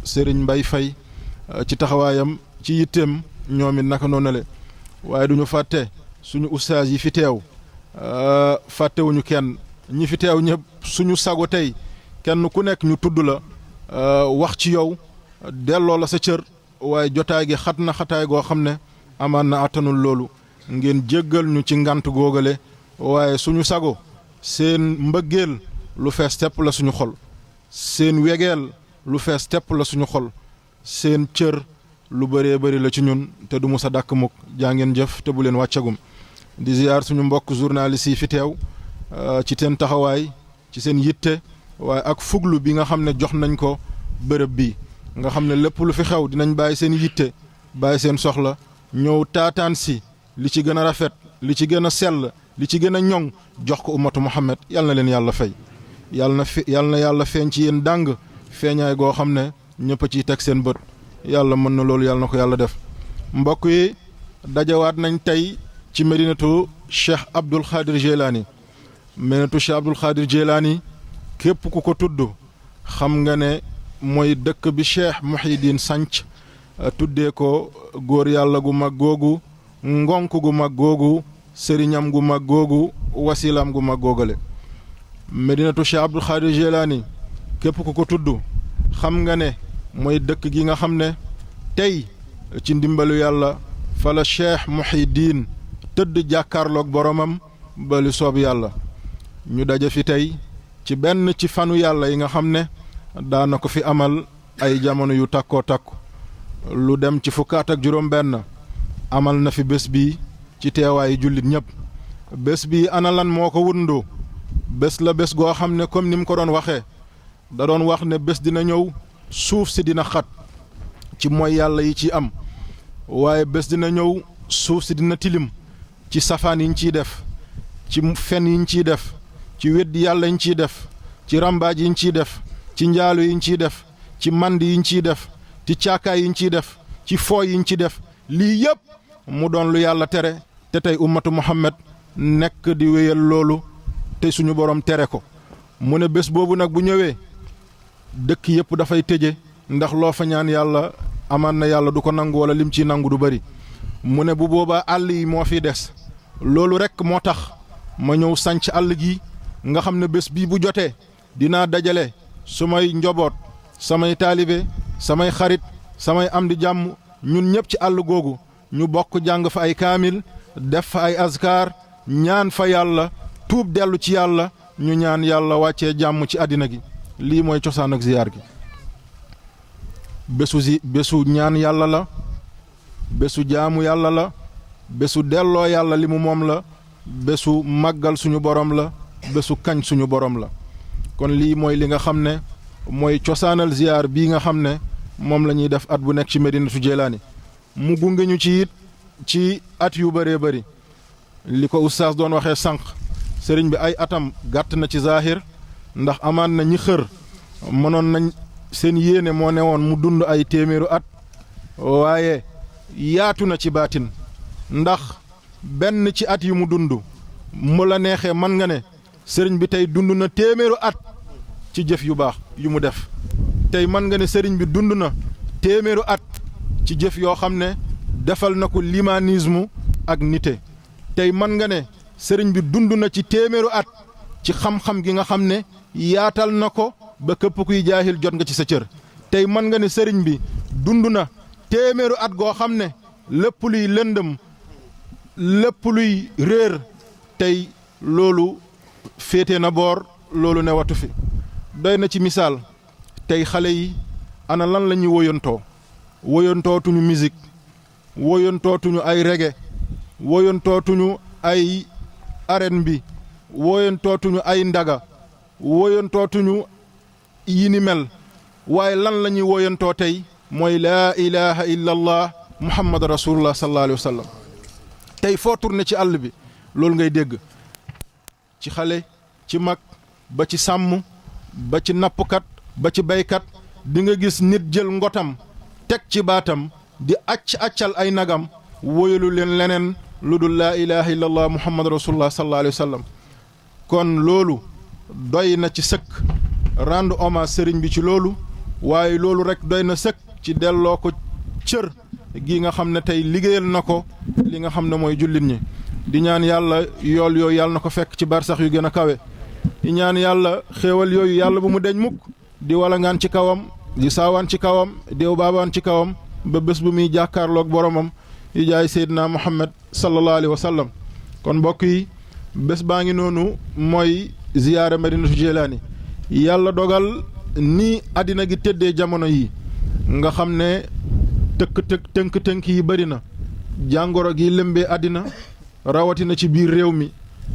Serigne Mbaye Faye ci taxawaayam ci yitteem ñoom it naka noonu le waaye du ñu fàtte suñu ustaas yi fi teew fàttewuñu kenn ñi fi teew ñëpp suñu sago tey kenn ku nekk ñu tudd la wax ci yow delloo la sa cër waaye jotaay gi xat na xataay goo xam ne amaan na attanul loolu ngeen jéggal ñu ci ngant googale waaye suñu sago seen mbëggeel lu fees tepp la suñu xol seen wegeel lu fees tepp la suñu xol seen cër lu bëree bëri la ci ñun te du musa dàkk mukk jaa ngeen jëf te bu leen wàccagum di ziyaar suñu mbokk journaliste yi fi teew ci seen taxawaay ci seen yitte waaye ak fuglu bi nga xam ne jox nañ ko bërëb bi nga xam ne lépp lu fi xew dinañ bàyyi seen yitte bàyyi seen soxla ñëw taataan si li ci gën a rafet li ci gën a sell li ci gën a ñoŋ jox ko ummatu Muhammad yal na leen yàlla fay yal na yàlla feeñ ci yéen dàng feeñaay goo xam ne ñëpp a ciy teg seen bët yàlla mën na loolu yàlla na ko yàlla def mbokk yi dajawaat nañ tey ci medinatu Cheikh Abdoul Khadir Jeylaani medinatu Cheikh Abdoul Khadir Jeylaani képp ku ko tudd xam nga ne mooy dëkk bi Cheikh Mouhidine sanc tuddee ko góor yàlla gu mag googu ngonk gu mag googu sëriñam gu mag googu wasilam gu mag googale medinatu Cheikh Abdoul Khadir Jeylaani képp ku ko tudd xam nga ne mooy dëkk gi nga xam ne tey ci ndimbalu yàlla fa la Cheikh Mouhidine tëdd jàkkaarloog boromam ba li soob yàlla ñu daje fi tey ci benn ci fanu yàlla yi nga xam ne daana ko fi amal ay jamono yu takkoo takku lu dem ci fukkaat ak juróom benn amal na fi bés bi ci teewaayu jullit ñëpp bés bi ana lan moo ko wundoo bés la bés goo xam ne comme ni mu ko doon waxee da doon wax ne bés dina ñëw suuf si dina xat ci mooy yàlla yi ci am waaye bés dina ñëw suuf si dina tilim ci safaan yi ñu ciy def ci fen yi ñu ciy def ci weddi yàlla yi ñu ciy def ci rambaaj yi ñu ciy def ci njaalu yi ñu ciy def ci mand yi ñu ciy def ci caakaay yi ñu ciy def ci fooy yi ñu ciy def lii yëpp mu doon lu yàlla tere te tey ummatu Muhammad nekk di wéyal loolu te suñu borom tere ko mu ne bés boobu nag bu ñëwee dëkk yëpp dafay tëje ndax loo fa ñaan yàlla amaan na yàlla du ko nangu wala lim ciy nangu du bari mu ne bu boobaa àll yi moo fi des loolu rekk moo tax ma ñëw sanc àll gi nga xam ne bés bii bu jotee dinaa dajale sumay njoboot samay taalibe samay xarit samay am di jàmm ñun ñëpp ci àll googu ñu bokk jàng fa ay kaamil def fa ay azkar ñaan fa yàlla tuub dellu ci yàlla ñu ñaan yàlla wàccee jàmm ci àddina gi lii mooy cosaan ak ziyaar gi bésu ñaan yàlla la bésu jaamu yàlla la bésu delloo yàlla li mu moom la bésu màggal suñu borom la bésu kañ suñu borom la kon lii mooy li nga xam ne mooy cosaanal ziyaar bii nga xam ne moom la ñuy def at bu nekk ci Medinatu Jeylaani mu gunge ñu ci it ci at yu bëree bëri li ko oustaz doon waxee sànq sëriñ bi ay atam gàtt na ci zaahir ndax amaan na ñi xër mënoon nañ seen yéene moo ne woon mu dund ay téeméeru at waaye yaatu na ci baatin ndax benn ci at yi mu dund mu la neexee man nga ne sëriñ bi tey dund na téeméeru at ci jëf yu baax yu mu def tey man nga ne sëriñ bi dund na téeméeru at ci jëf yoo xam ne defal na ko limanisme ak nite tey man nga ne sëriñ bi dund na ci téeméeru at ci xam-xam gi nga xam ne yaatal na ko ba képp kuy jaahil jot nga ci sa cër tey man nga ne sëriñ bi dund na téeméeru at goo xam ne lépp luy lëndëm lépp luy réer tey loolu féete na boor loolu ne watu fi doy na ci misaal tey xale yi ana lan la ñuy woyantootuñu musique woyantootuñu ay reggae woyantootuñu ay R&B woyantootuñu ay ndaga woyantootuñu yi ni mel waaye lan la ñuy woyantoo tey mooy laa ilaha illa allah muhammad rasulullah sallallahu alayhi wa sallam tey foo tourné ci àll bi loolu ngay dégg ci xale ci mag ba ci sàmm ba ci nappkat ba ci baykat di nga gis nit jël ngotam teg ci baatam di accal ay nagam woyalu leen leneen lu dul laa ilaha illa allah muhammad rasulullah sallallahu alayhi wa sallam kon loolu doy na ci sëkk rendre hommage sëriñ bi ci loolu waaye loolu rek doy na sëkk ci delloo ko cër gi nga xam ne tey liggéeyal na ko li nga xam ne mooy jullit ñi di ñaan yàlla yool yooyu yàlla na ko fekk ci barsax yu gën a kawe di ñaan yàlla xéewal yooyu yàlla bu mu deñ mukk di walangaan ci kawam di saawaan ci kawam déew baabaan ci kawam ba bés bu muy jàkkaarloog boromam yi jaay seydina muhammad sallallahu alayhi wa sallam kon mbokk yi bés baa ngi noonu mooy ziyaara madinatu jelaani yàlla dogal ni àddina gi tëddee jamono yi nga xam ne tënk yi bëri na jàngoro gi lëmbee àddina rawatina ci biir réew mi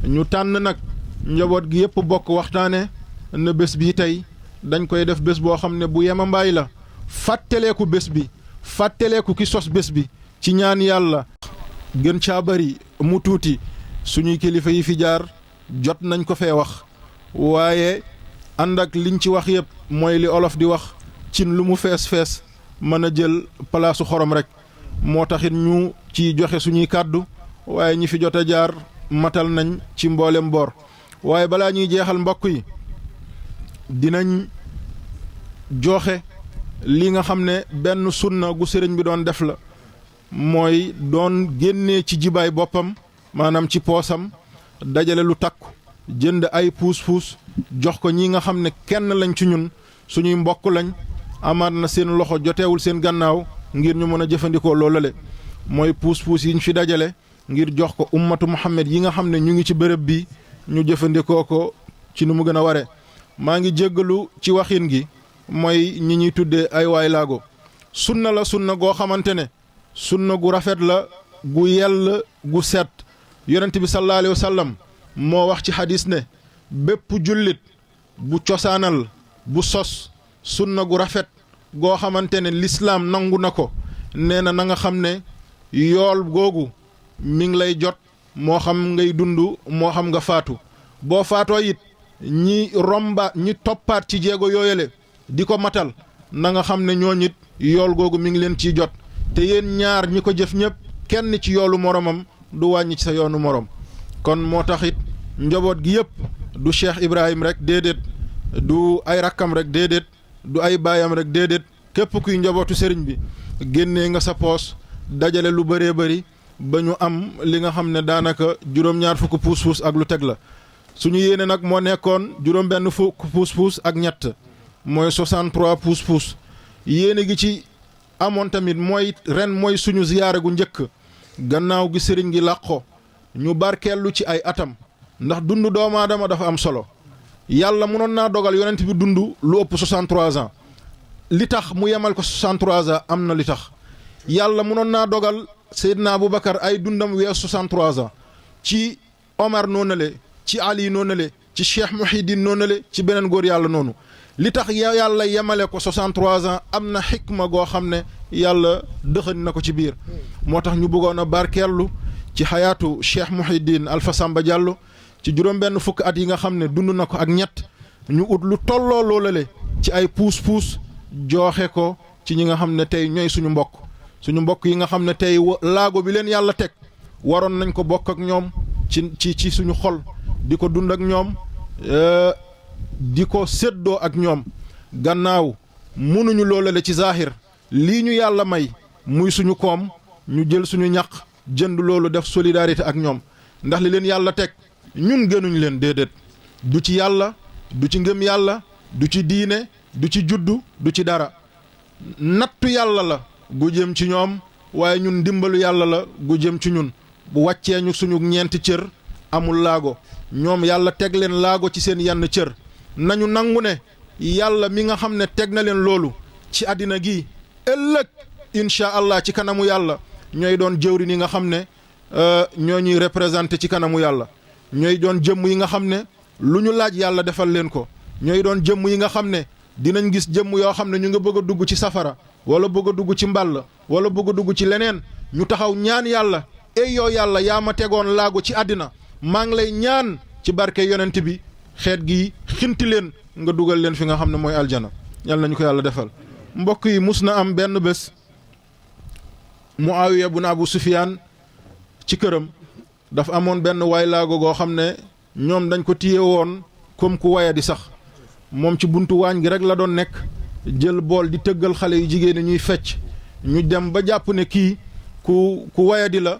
ñu tànn nag njaboot gi yëpp bokk waxtaane na bés bii tey dañ koy def bés boo xam ne bu yemambaay la fàttaleeku bés bi fàttaleeku ki sos bés bi ci ñaan yàlla gën caa bëri mu tuuti suñuy kilifa yi fi jaar jot nañ ko fee wax waaye ànd ak liñ ci wax yëpp mooy li olof di wax cin lu mu fees mën a jël palaasu xorom rek moo taxit ñu ci joxe suñuy kàddu waaye ñi fi jot a jaar matal nañ ci mboolem boor waaye balaa ñuy jeexal mbokk yi dinañ joxe li nga xam ne benn sunna gu sëriñ bi doon def la mooy doon génnee ci jibaay boppam maanaam ci poosam dajale lu takku jënd ay puus-puus jox ko ñi nga xam ne kenn lañ ci ñun suñuy mbokk lañ amaat na seen loxo joteewul seen gannaaw ngir ñu mën a jëfandikoo loolale mooy puus-puus yi ñu fi dajale ngir jox ko ummatu muhammad yi nga xam ne ñu ngi ci bërëb bi ñu jëfandikoo ko ci nu mu gën a ware maa ngi jéggalu ci waxin gi mooy ñi ñuy tuddee ay waay laago sunna la sunna goo xamante ne sunna gu rafet la gu yell gu set yonent bi sallallahu alayhi wa sallam moo wax ci xadis ne bépp jullit bu cosaanal bu sos sunna gu rafet goo xamante ne lislaam nangu na ko nee na nga xam ne yool googu mi ngi lay jot moo xam ngay dund moo xam nga faatu boo faatoo it ñi toppaat ci jéego yooyale di ko matal na nga xam ne ñooñu it yool googu mi ngi leen ciy jot te yéen ñaar ñi ko jëf ñëpp kenn ci yoolu moromam du wàññi ci sa yoonu morom kon moo tax it njaboot gi yëpp du Cheikh Ibrahim rek déedéet du ay rakkam rek déedéet du ay baayam rek déedéet képp kuy njabootu sëriñ bi génnee nga sa poos dajale lu bëree bëri ba ñu am li nga xam ne daanaka juróom-ñaar fukk puus-puus ak lu teg la suñu yéene nag moo nekkoon juróom-benn fukk puus-puus ak ñett mooy 63 puus-puus yéene gi ci amoon tamit mooy ren mooy suñu ziyaare gu njëkk gannaaw gi sëriñ gi làqo ñu barkeellu ci ay atam ndax dund doomu aadama dafa am solo yàlla mënoon naa dogal yonent bi dund lu ëpp 63 ans li tax mu yemal ko 63 ans am na li tax yàlla mënoon naa dogal Seydina Aboubacar ay dundam wees 63 ans ci Omar noonale ci Ali noonale ci Cheikh Mouhidine noonale ci beneen góor yàlla noonu li tax yàlla yemale ko 63 ans am na xikma goo xam ne yàlla dëxën na ko ci biir moo tax ñu bëggoon a barkeellu ci xayaatu Cheikh Mouhidine Alpha Samba Diallo ci juróom-benn fukk at yi nga xam ne dund na ko ak ñett ñu ut lu tolloo loolale ci ay puus-puus jooxe ko ci ñi nga xam ne tey ñooy suñu mbokk yi nga xam ne tey laago bi leen yàlla teg waroon nañ ko bokk ak ñoom ci suñu xol di ko dund ak ñoom di ko séddoo ak ñoom gannaaw mënuñu loolale ci zaahir lii ñu yàlla may muy suñu koom ñu jël suñu ñaq jënd loolu def solidarité ak ñoom ndax li leen yàlla teg ñun gënuñ leen déedéet du ci yàlla du ci ngëm yàlla du ci diine du ci juddu du ci dara nattu yàlla la gu jëm ci ñoom waaye ñun ndimbalu yàlla la gu jëm ci ñun bu wàccee ñu suñu ñeenti cër amul laago ñoom yàlla teg leen laago ci seen yenn cër nañu nangu ne yàlla mi nga xam ne teg na leen loolu ci àddina gi ëllëg incha allah ci kanamu yàlla ñooy doon jëwri ni nga xam ne ñoo ñuy représenté ci kanamu yàlla ñooy doon jëmm yi nga xam ne lu ñu laaj yàlla defal leen ko ñooy doon jëmm yi nga xam ne dinañ gis jëmm yoo xam ne ñu nga bëgg a dugg ci safara wala bëgg a dugg ci mbàll wala bëgg a dugg ci leneen ñu taxaw ñaan yàlla ey yow yàlla yaa ma tegoon laago ci àddina maa ngi lay ñaan ci barke yonent bi xeet gi xinti leen nga dugal leen fi nga xam ne mooy aljana yàlla nañu ko yàlla defal mbokk yi mus na am benn bés Muawiya bun Abu Sufyaan ci këram dafa amoon benn waay laago goo xam ne ñoom dañ ko téye woon comme ku waya di sax moom ci buntu waañ gi rek la doon nekk jël bool di tëggal xale yu jigéen ñi ñuy fecc ñu dem ba jàpp ne kii ku waya di la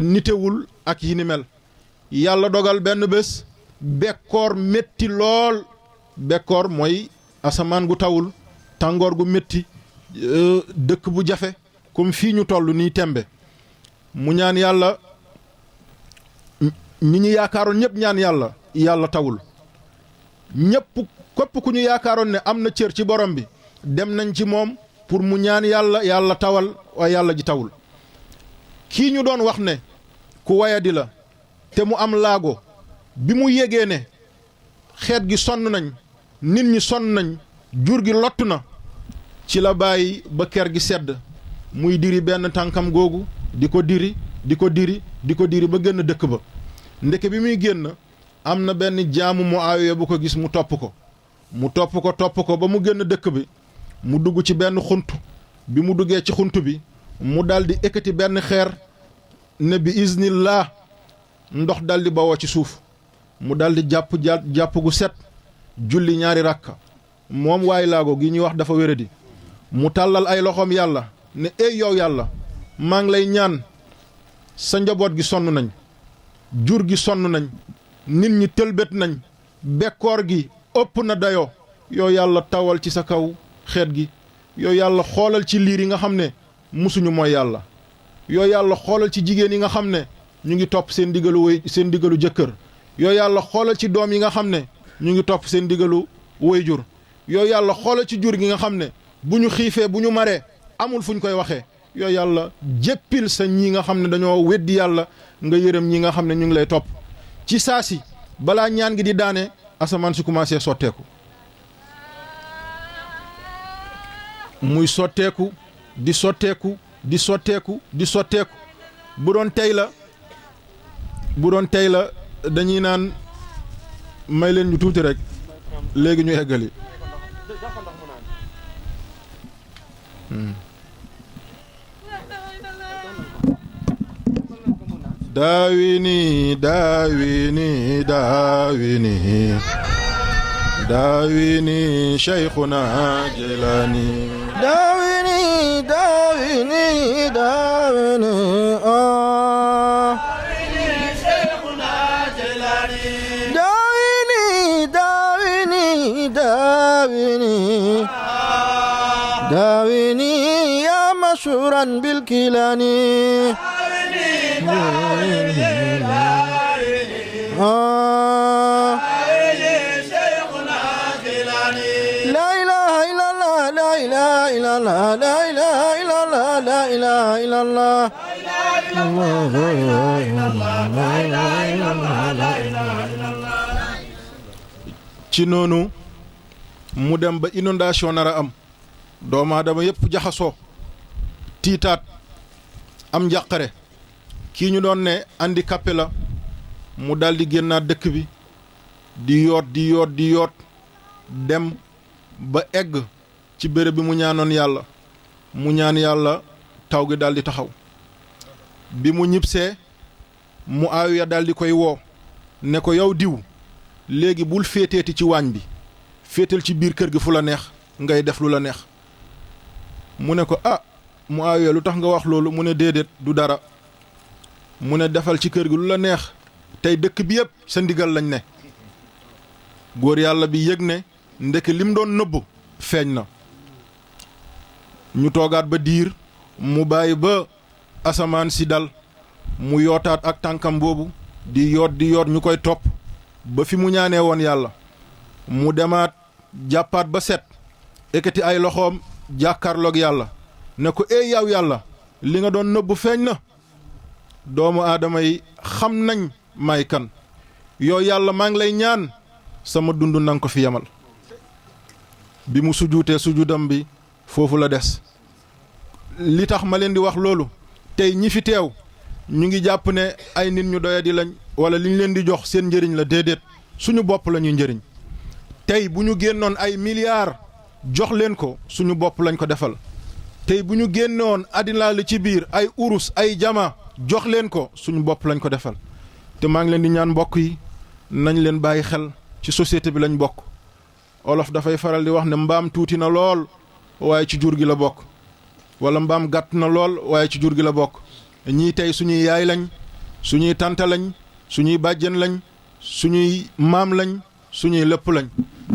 nitewul ak yi ni mel yàlla dogal benn bés bekkoor métti lool bekkoor mooy asamaan gu tawul tàngoor gu métti dëkk bu jafe comme fii ñu toll nii tembe mu ñaan yàlla ñi ñu yaakaaroon ñëpp ñaan yàlla yàlla tawul ñëpp képp ku ñu yaakaaroon ne am na cër ci borom bi dem nañ ci moom pour mu ñaan yàlla yàlla tawal waaye yàlla ji tawul kii ñu doon wax ne ku wayadi la te mu am laago bi mu yégee ne xeet gi sonn nañ nit ñi sonn nañ jur gi lott na ci la bàyyi ba ker gi sedd muy diri benn tànkam googu di ko diri di ko diri di ko diri ba génn dëkk ba ndeke bi muy génn am na benn jaamu Muawiya bu ko gis mu topp ko ba mu génn dëkk bi mu dugg ci benn xunt bi mu duggee ci xunt bi mu daldi ekkati benn xeer ne bi iznillah ndox daldi bawoo ci suuf mu daldi jàpp gu set julli ñaari rakka moom waay laago gi ñuy wax dafa wéradi mu tàllal ay loxoom yàlla ne ey yow yàlla maa ngi lay ñaan sa njaboot gi sonn nañ jur gi sonn nañ nit ñi tëlbét nañ bekkoor gi ëpp na dayoo yow yàlla tawal ci sa kaw xeet gi yow yàlla xoolal ci liir yi nga xam ne musuñu mooy yàlla yow yàlla xoolal ci jigéen yi nga xam ne ñu ngi topp seen digalu jëkkër yow yàlla xoolal ci doom yi nga xam ne ñu ngi topp seen digalu waajur yow yàlla xoolal ci jur gi nga xam ne bu ñu xiifee bu ñu maree amul fu ñu koy waxee yow yàlla jéppil sa ñi nga xam ne dañoo weddi yàlla nga yërëm ñi nga xam ne ñu ngi lay topp ci saasi balaa ñaan gi di daane asamaan si commencé sotteeku muy sotteeku di sotteeku di sotteeku di sotteeku bu doon tey la dañuy naan may leen ñu tuuti rek léegi ñu eggali daawini daawini daawini daawini Cheikhuna Jilani daawini daawini daawini Cheikhuna Jilani daawini daawini daawini daawini ya mashhuran bil kilani لا إله إلا الله لا إله إلا الله لا إله إلا الله لا إله إلا الله ci noonu mu dem ba inondation nar a am doomu aadama yëpp jaxasoo tiitaat am njàqare kii ñu doon ne handicapé la mu daldi génnaat dëkk bi di yoot dem ba egg ci béréb bi mu ñaanoon yàlla mu ñaan yàlla taw gi daal di taxaw bi mu ñibbisee Muawiya daal di koy woo ne ko yow diw léegi bul féeteeti ci waañ bi féetal ci biir kër gi fu la neex ngay def lu la neex mu ne ko ah Muawiya lu tax nga wax loolu mu ne déedéet du dara mu ne defal ci kër gi lu la neex tey dëkk bi yëpp sa ndigal lañ ne góor yàlla bi yëg ne ndeke lim doon nëbb feeñ na ñu toogaat ba diir mu bàyyi ba asamaan si dal mu yootaat ak tànkam boobu di yoot ñu koy topp ba fi mu ñaanee woon yàlla mu demaat jàppaat ba set ekkati ay loxoom jàkkaarloog yàlla ne ko eey yow yàlla li nga doon nëbb feeñ na doomu aadama yi xam nañ may kan yow yàlla maa ngi lay ñaan sama dund nanga ko fi yemal bi mu sujuutee sujudam bi foofu la des li tax ma leen di wax loolu tey ñi fi teew ñu ngi jàpp ne ay nit ñu doyadi lañ wala li ñu leen di jox seen njëriñ la déedéet suñu bopp la ñuy njëriñ tey bu ñu génnoon ay milliards jox leen ko suñu bopp lañ ko defal tey bu ñu génnoon àddina li ci biir ay urus ay jama jox leen ko suñu bopp lañ ko defal te maa ngi leen di ñaan mbokk yi nañ leen bàyyi xel ci société bi lañ bokk olof dafay faral di wax ne mbaam tuuti na lool waaye ci jur gi la bokk wala mbaam gàtt na lool waaye ci jur gi la bokk ñii tey suñuy yaay lañ suñuy tanta lañ suñuy bàjjen lañ suñuy maam lañ suñuy lépp lañ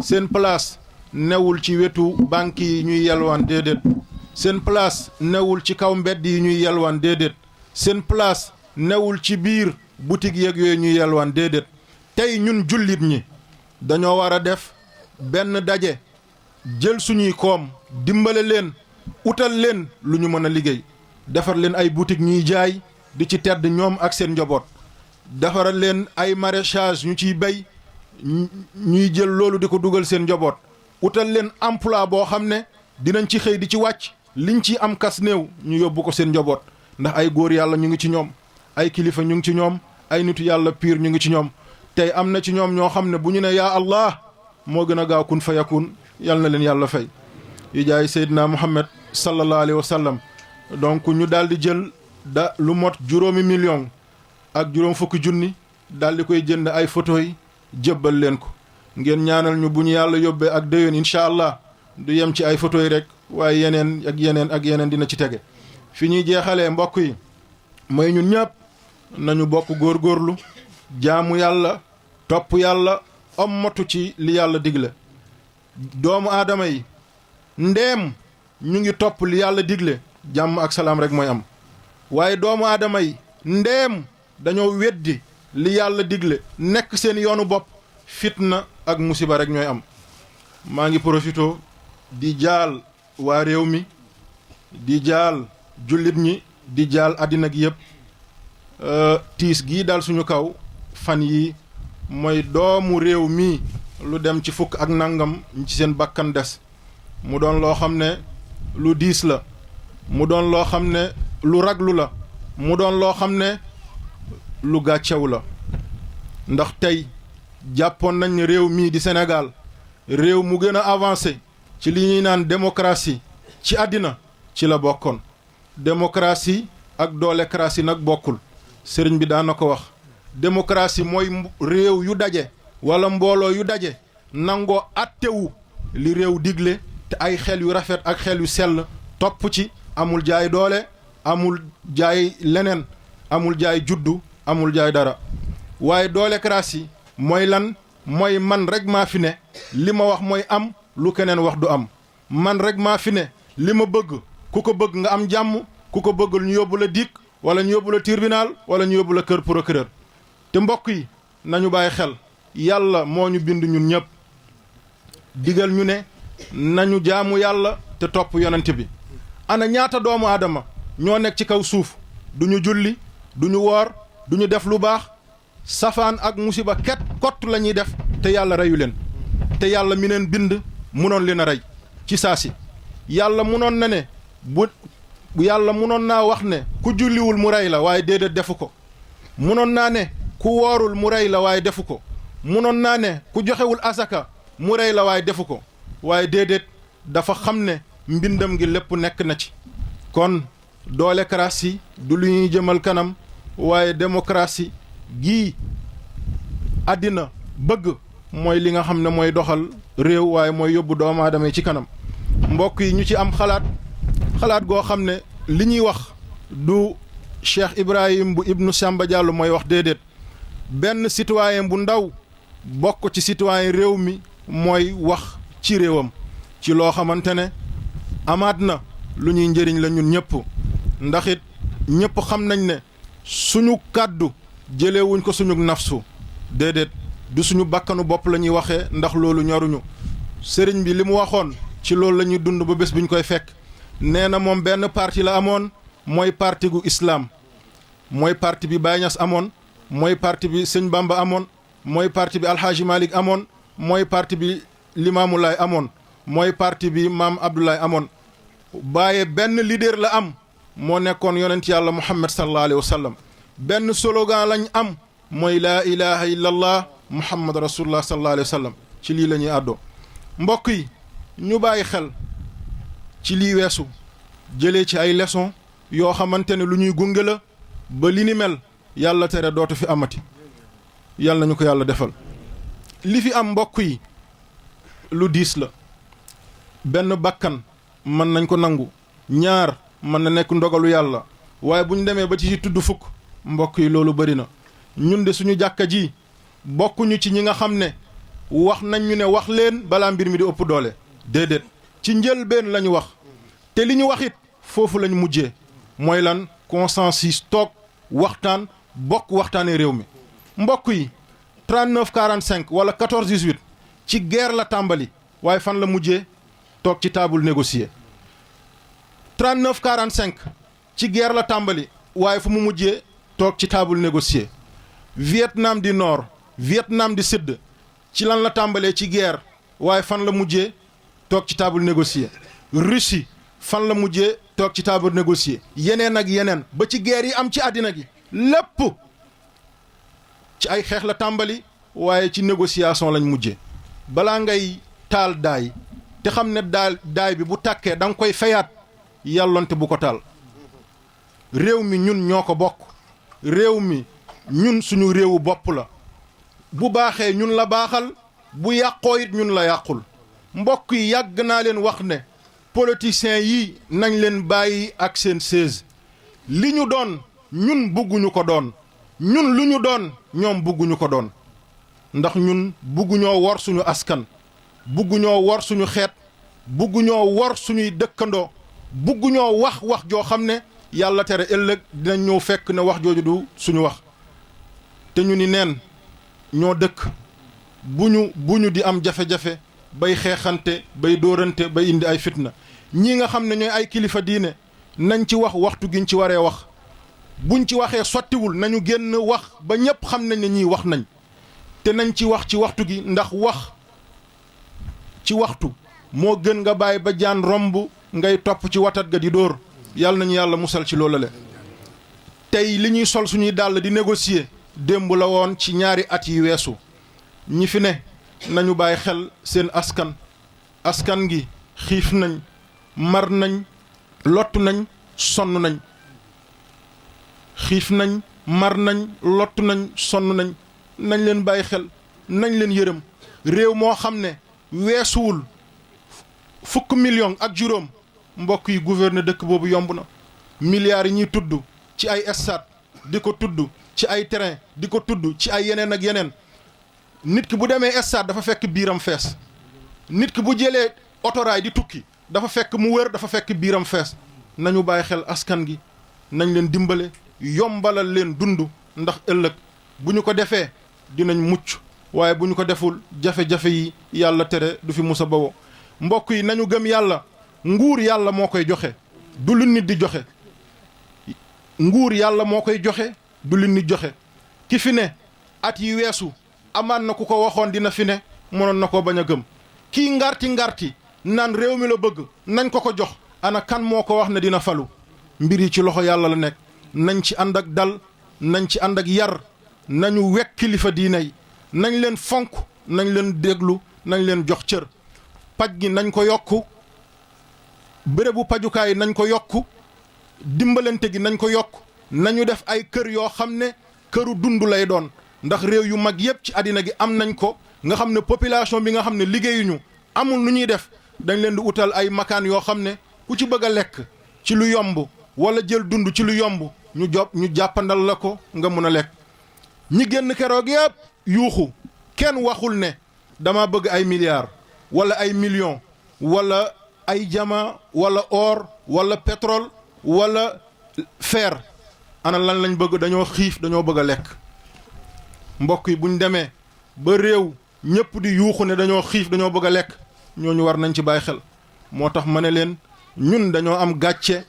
seen place newul ci wetu banque yi ñuy yalwaan déedéet seen place newul ci kaw mbedd yi ñuy yalwaan déedéet seen place newul ci biir boutique yeeg yooyu ñuy yalwaan déedéet tey ñun jullit ñi dañoo war a def benn daje jël suñuy koom dimbale leen utal leen lu ñu mën a liggéey defar leen ay boutique ñuy jaay di ci tedd ñoom ak seen njaboot defaral leen ay maraîchage ñu ciy béy ñuy jël loolu di ko dugal seen njaboot utal leen emploi boo xam ne dinañ ci xëy di ci wàcc liñ ci am kas néew ñu yóbbu ko seen njaboot ndax ay góor yàlla ñu ngi ci ñoom ay kilifa ñu ngi ci ñoom ay nitu yàlla piir ñu ngi ci ñoom tey am na ci ñoom ñoo xam ne bu ñu ne yaa allah moo gën a gaaw kun fa yakun yal na leen yàlla fay yi jaay Seydina Muhammad sallallahu alayhi wa sallam donc ñu daal di jël lu mot 5 millions ak juróom fukki junni daal di koy jënd ay photo yi jébbal leen ko ngeen ñaanal ñu bu ñu yàlla yóbbee ak déwén incha allah du yem ci ay photo yi rek waaye yeneen ak yeneen dina ci tege fi ñuy jeexalee mbokk yi mooy ñun ñëpp nañu bokk góorgóorlu jaamu yàlla topp yàlla ommatu ci li yàlla digle doomu aadama yi ndeem ñu ngi topp li yàlla digle jàmm ak salaam rek mooy am waaye doomu aadama yi ndeem dañoo weddi li yàlla digle nekk seen yoonu bopp fitna ak musiba rek ñooy am maa ngi profito di jaal waa réew mi di jaal jullit ñi di jaal àddina gi yëpp tiis gii daal suñu kaw fan yi mooy doomu réew mi lu dem ci fukk ak nangam ci seen bakkan des mu doon loo xam ne lu diis la mu doon loo xam ne lu raglu la mu doon loo xam ne lu gàccew la ndax tey jàppoon nañ ne réew mii di Sénégal réew mu gën a avancé ci li ñuy naan démocratie ci àddina ci la bokkoon démocratie ak doolécratie nag bokkul sëriñ bi daan na ko wax démocratie mooy réew yu daje wala mbooloo yu daje nangoo attewu li réew digle te ay xel yu rafet ak xel yu sell topp ci amul jaay doole amul jaay leneen amul jaay juddu amul jaay dara waaye doolécratie mooy lan mooy man rek maa fi ne li ma wax mooy am lu keneen wax du am man rek maa fi ne li ma bëgg ku ko bëgg nga am jàmm ku ko bëggul ñu yóbbu la dikk wala ñu yóbbu la tribunal wala ñu yóbbu la kër procureur te mbokk yi nañu bàyyi xel yàlla moo ñu bind ñun ñëpp digal ñu ne nañu jaamu yàlla te topp yonent bi ana ñaata doomu aadama ñoo nekk ci kaw suuf du ñu julli du ñu woor du ñu def lu baax safaan ak musiba kott la ñuy def te yàlla reyu leen te yàlla mi leen bind munoon leen a rey ci saasi yàlla munoon na ne yàlla munoon naa wax ne ku julliwul mu rey la waaye déedéet defu ko munoon naa ne ku woorul mu rey la waaye defu ko munoon naa ne ku joxewul asaka mu rey la waaye defu ko waaye déedéet dafa xam ne mbindam gi lépp nekk na ci. kon démocratie du lu ñuy jëmal kanam waaye démocratie gii àddina bëgg mooy li nga xam ne mooy doxal réew waaye mooy yóbbu doomu aadama yi ci kanam. mbokk yi ñu ci am xalaat goo xam ne li ñuy wax du Cheikh Ibrahim bu Ibnu Samba Diallo mooy wax déedéet benn citoyen bu ndaw bokk ci citoyen réew mi mooy wax ci réewam ci loo xamante ne amaat na lu ñuy njëriñ la ñun ñëpp ndax it ñëpp xam nañ ne suñu kàddu jëlewuñ ko suñu nafsu déedéet du suñu bakkanu bopp la ñuy waxee ndax loolu ñoruñu sëriñ bi li mu waxoon ci loolu la ñuy dund ba bés bi ñu koy fekk nee na moom benn parti la amoon mooy parti gu islam mooy parti bi Baye Niass amoon mooy parti bi Sëñ Bamba amoon mooy parti bi Alxaaji Malik amoon mooy parti bi Limaamu Laay amoon mooy parti bi Maam Abdoulaye amoon baaye benn leader la am moo nekkoon yonent yàlla Muhammad sallallahu alayhi wa sallam benn slogan lañ am mooy laa ilaha illallah Muhammad rasulullah sallallahu alayhi wa sallam ci lii la ñuy àddoo mbokk yi ñu bàyyi xel ci lii weesu jëlee ci ay leçon yoo xamante ne lu ñuy gunge la ba li ni mel yàlla tere dootu fi amati yàlla nañu ko yàlla defal li fi am mbokk yi lu diis la benn bakkan mën nañ ko nangu ñaar mën na nekk ndogalu yàlla waaye bu ñu demee ba ci tudd fukk mbokk yi loolu bëri na ñun de suñu jàkka ji bokkuñu ci ñi nga xam ne wax nañ ñu ne wax leen balaa mbir mi di ëpp doole déedéet ci njëlbeen la ñu wax te li ñu wax it foofu lañ mujjee mooy lan consensus toog waxtaan bokk waxtaanee réew mi mbokk yi 39 45 wala 14 18 ci guerre la tàmbali waaye fan la mujjee toog ci table négocier 39 45 ci guerre la tàmbali waaye fu mu mujjee toog ci table négocier Vietnam du Nord Vietnam du Sud ci lan la tàmbalee ci guerre waaye fan la mujjee toog ci table négocier Russie fan la mujjee toog ci table négocier yeneen ak yeneen ba ci guerre yi am ci àddina gi lépp ci ay xeex la tàmbali waaye ci négociation lañ mujjee balaa ngay taal daay te xam ne daay bi bu tàkkee da nga koy fayaat yàllonte bu ko taal réew mi ñun ñoo ko bokk réew mi ñun suñu réewu bopp la bu baaxee ñun la baaxal bu yàqoo it ñun la yàqul mbokk yi yàgg naa leen wax ne politiciens yi nañ leen bàyyi ak seen chaise li ñu doon ñun bugguñu ko doon ñun lu ñu doon ñoom bugguñu ko doon ndax ñun bugguñoo wor suñu askan bugguñoo wor suñu xeet bugguñoo wor suñuy dëkkandoo bugguñoo wax joo xam ne yàlla tere ëllëg dinañ ñëw fekk ne wax jooju du suñu wax te ñu ni neen ñoo dëkk bu ñu di am jafe-jafe bay xeexante bay dóorante bay indi ay fitna ñii nga xam ne ñooy ay kilifa diine nañ ci wax waxtu giñ ci waree wax buñ ci waxee sottiwul nañu génn wax ba ñépp xam nañ ne ñii wax nañ te nañ ci wax ci waxtu gi ndax wax ci waxtu moo gën nga bàyyi ba jaan romb ngay topp ci watat ga di dóor yàlla nañu yàlla musal ci loolu le tey li ñuy sol suñuy dàll di négocier démb la woon ci ñaari at yi weesu ñi fi ne nañu bàyyi xel seen askan gi xiif nañ mar nañ lottu nañ sonn nañ xiif nañ mar nañ lottu nañ sonn nañ nañ leen bàyyi xel nañ leen yërëm réew moo xam ne weesuwul 10 millions ak juróom mbokk yi gouverner dëkk boobu yomb na milliards yi ñuy tudd ci ay stade di ko tudd ci ay terrain di ko tudd ci ay yeneen ak yeneen nit ki bu demee stade dafa fekk biiram fees nit ki bu jëlee otoraay di tukki dafa fekk mu wër dafa fekk biiram fees nañu bàyyi xel askan gi nañ leen dimbale yombalal leen dund ndax ëllëg bu ñu ko defee dinañ mucc waaye bu ñu ko deful jafe-jafe yi yàlla tere du fi musa bawoo mbokk yi nañu gëm yàlla nguur yàlla moo koy joxe du lu nit di joxe nguur yàlla moo koy joxe du lu nit joxe ki fi ne at yi weesu amaan na ku ko waxoon dina fi ne mënoon na ko bañ a gëm kii ngarti naan réew mi la bëgg nañ ko jox ana kan moo ko wax ne dina falu mbir yi ci loxo yàlla la nekk nañ ci ànd ak dal nañ ci ànd ak yar nañu wekk kilifa diine yi nañ leen fonk nañ leen déglu nañ leen jox cër paj gi nañ ko yokku bérébu pajukaay nañ ko yokk dimbalante gi nañ ko yokk nañu def ay kër yoo xam ne këru dund lay doon ndax réew yu mag yëpp ci àddina gi am nañ ko nga xam ne population bi nga xam ne liggéeyuñu amul nu ñuy def dañ leen di utal ay makaan yoo xam ne ku ci bëgg a lekk ci lu yomb wala jël dund ci lu yomb ñu jàppandal la ko nga mun a lekk ñi génn keroog yëpp yuuxu kenn waxul ne dama bëgg ay milliards wala ay millions wala ay jama wala or wala pétrole wala fer ana lan lañ bëgg dañoo xiif dañoo bëgg a lekk mbokk yi buñ demee ba réew ñëpp di yuuxu ne dañoo xiif dañoo bëgg a lekk ñooñu war nañ ci bàyyi xel moo tax ma ne leen ñun dañoo am gàcce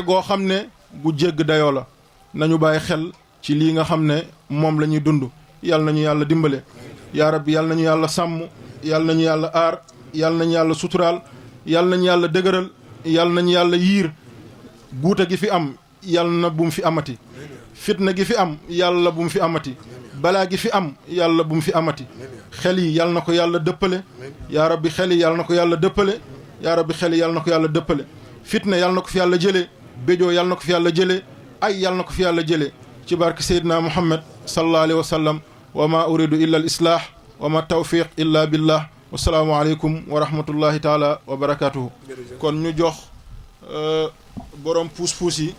goo xam ne gu jégg dayoo la nañu bàyyi xel ci lii nga xam ne moom la ñuy dund yàlla nañu yàlla dimbale yaa rabbi yàlla nañu yàlla sàmm yàlla nañu yàlla aar yàlla nañu yàlla suturaal yàlla nañu yàlla dëgëral yàlla nañu yàlla yiir guuta gi fi am yàlla na bu mu fi amati fitna gi fi am yàlla bu mu fi amati balaa gi fi am yàlla bu mu fi amati xel yi yàlla na ko yàlla dëppale yaa rabbi xel yi yàlla na ko yàlla dëppale yaa rabbi xel yi yàlla na ko yàlla dëppale fitna yàlla na ko fi yàlla jëlee béjoo yàlla na ko fi yàlla jëlee ay yàlla na ko fi yàlla jëlee ci barke Seydina Muhammad sallallahu alayhi wa sallam wa ma uridu illa al islah wa ma tawfiq illa billah wasalaamu aleykum wa rahmatullahi taala wa barakatuhu kon ñu jox borom puus-puus yi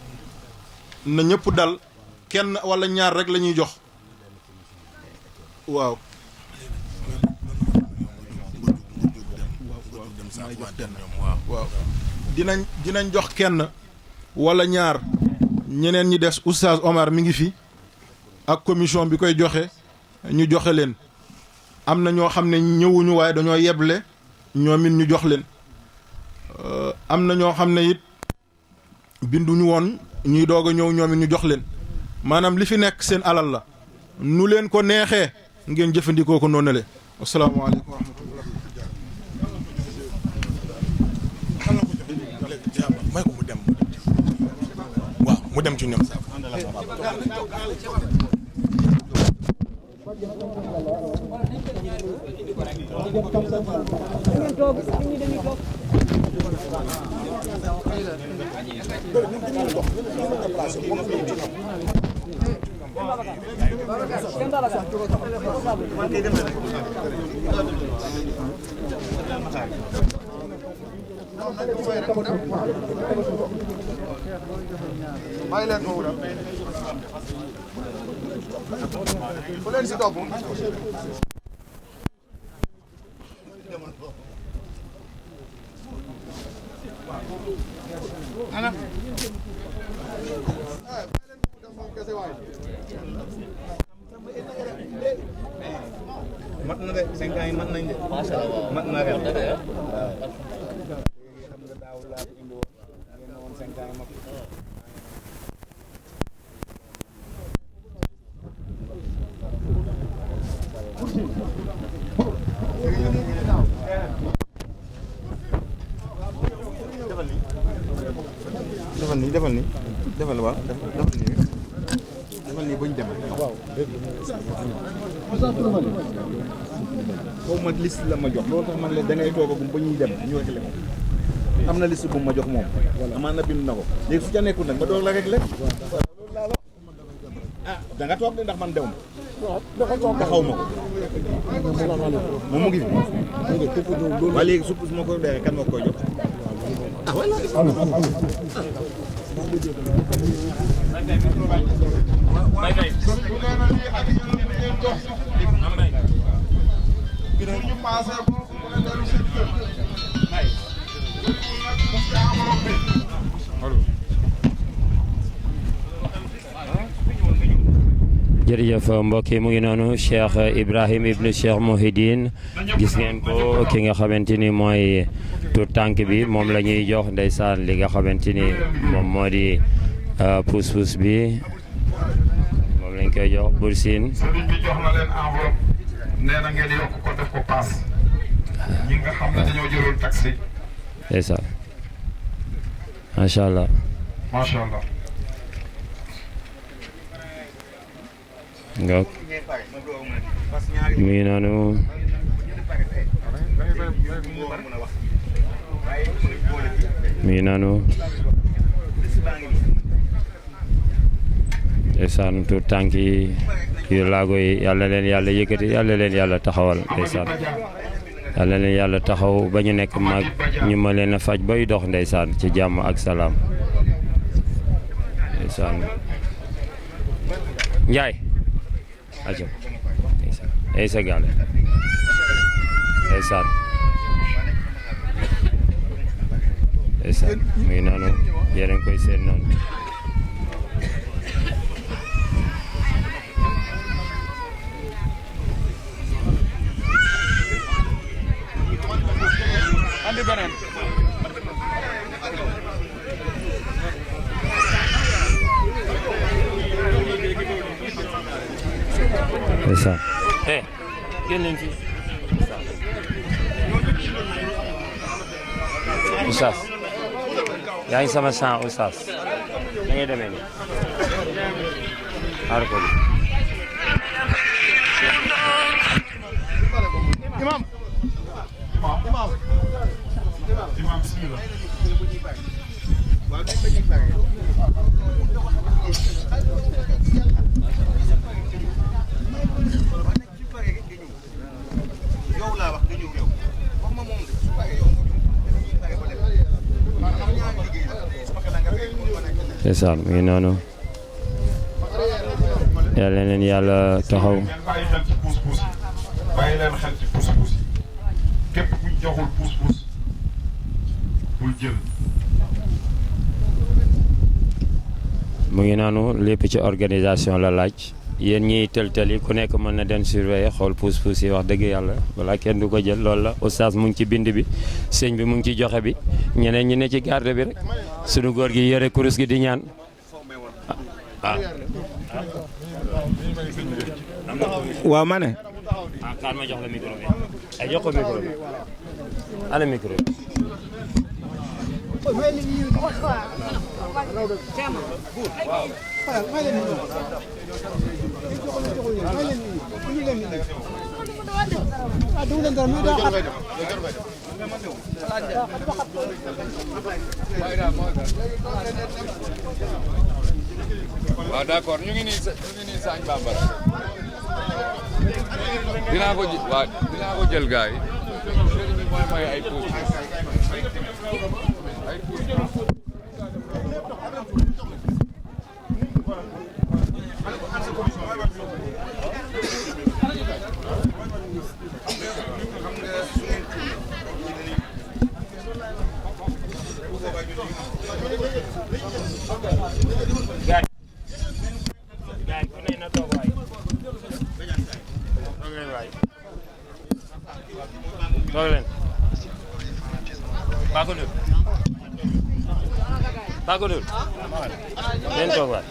na ñëpp dal kenn wala ñaar rek la ñuy jox waaw waaw dinañ jox kenn wala ñaar ñeneen ñi des oustaz Omar mi ngi fi ak commission bi koy joxe ñu joxe leen am na ñoo xam ne ñëwuñu waaye dañoo yeble ñoom it ñu jox leen am na ñoo xam ne it binduñu woon ñuy doog a ñëw ñoom it ñu jox leen maanaam li fi nekk seen alal la nu leen ko neexee ngeen jëfandikoo ko noonu le asalaamaaleykum wa rahmatullah may ko mu dem waaw mu dem ci ñoom bàyyi leen ko wuram bu leen si topp ana mat na de 5 ans yi mat nañ de mat na ren defal nii waaw defal nii ba ñu dem waaw foofu ma liste la ma jox loolu tax man la da ngay toogagum ba ñuy dem ñu réglé ko am na liste bu ma jox moom amaan na bind na ko léegi su ca nekkul nag ma doog la réglé loolu laa la ah da nga toog de ndax man dew ma taxaw ma ko moom mu ngi fi waaye léegi su ma ko deexee kan ma koy jox ah voilà jërëjëf mbokk yi mu ngi noonu Cheikh Ibrahim ibnu Cheikh Mouhidine gis ngeen ko ki nga xamante ni mooy tur tànk bi moom la ñuy jox ndeysaan li nga xamante ni moom moo di puus-puus bi moom lañ koy jox Boursine. sëriñ bi jox na leen enveloppe nee na ngeen yokk ko def ko paas ñi nga xam ne dañoo jëloon taxi. ndeysaan macha allah. macha allah. nga mu ngi noonu mi ngi noonu ndeysaan tuut tànk yi yu laago yi yàlla leen yàlla yëkkati yàlla leen yàlla taxawal ndeysaan yàlla leen yàlla taxaw ba ñu nekk mag ñu ma leen a faj bay dox ndeysaan ci jàmm ak salaam ndeysaan Njaay aco ay sa gaale ndeysaan ndeysaan mu ngi noonu yéen a ngi koy seen noonu andi beneen ndeysaan génn leen fii Oustaz yaa ngi sama sang Oustaz da ngay demee nii xaar ko imam bismillah yow laa wax nga ñëw yow wax ma moom ndeysaan mi ngi noonu yàlla leen yàlla taxaw bàyyi xel ci puus-puus yi bàyyi leen xel ci puus-puus yi képp kuñ joxul puus-puus bul jël mu ngi noonu lépp ci organisation la laaj yéen ñiy tël-tël yi ku nekk mën na den surveiller xool puus-puus yi wax dëgg yàlla balaa kenn du ko jël loolu la oustaz mu ngi ci bind bi sëñ bi mu ngi ci joxe bi ñeneen ñi ne ci garde bi rek sunu góor gi yore kurus gi di ñaan waaw ma ne xaar ma jox la micro bi ay jox ko micro bi ana micro bi waaw d'accord ñu ngi nii Sagne Bambara dinaa ko jël gars yi mooy may ay puus toog leen Paco Ndour leen toog waay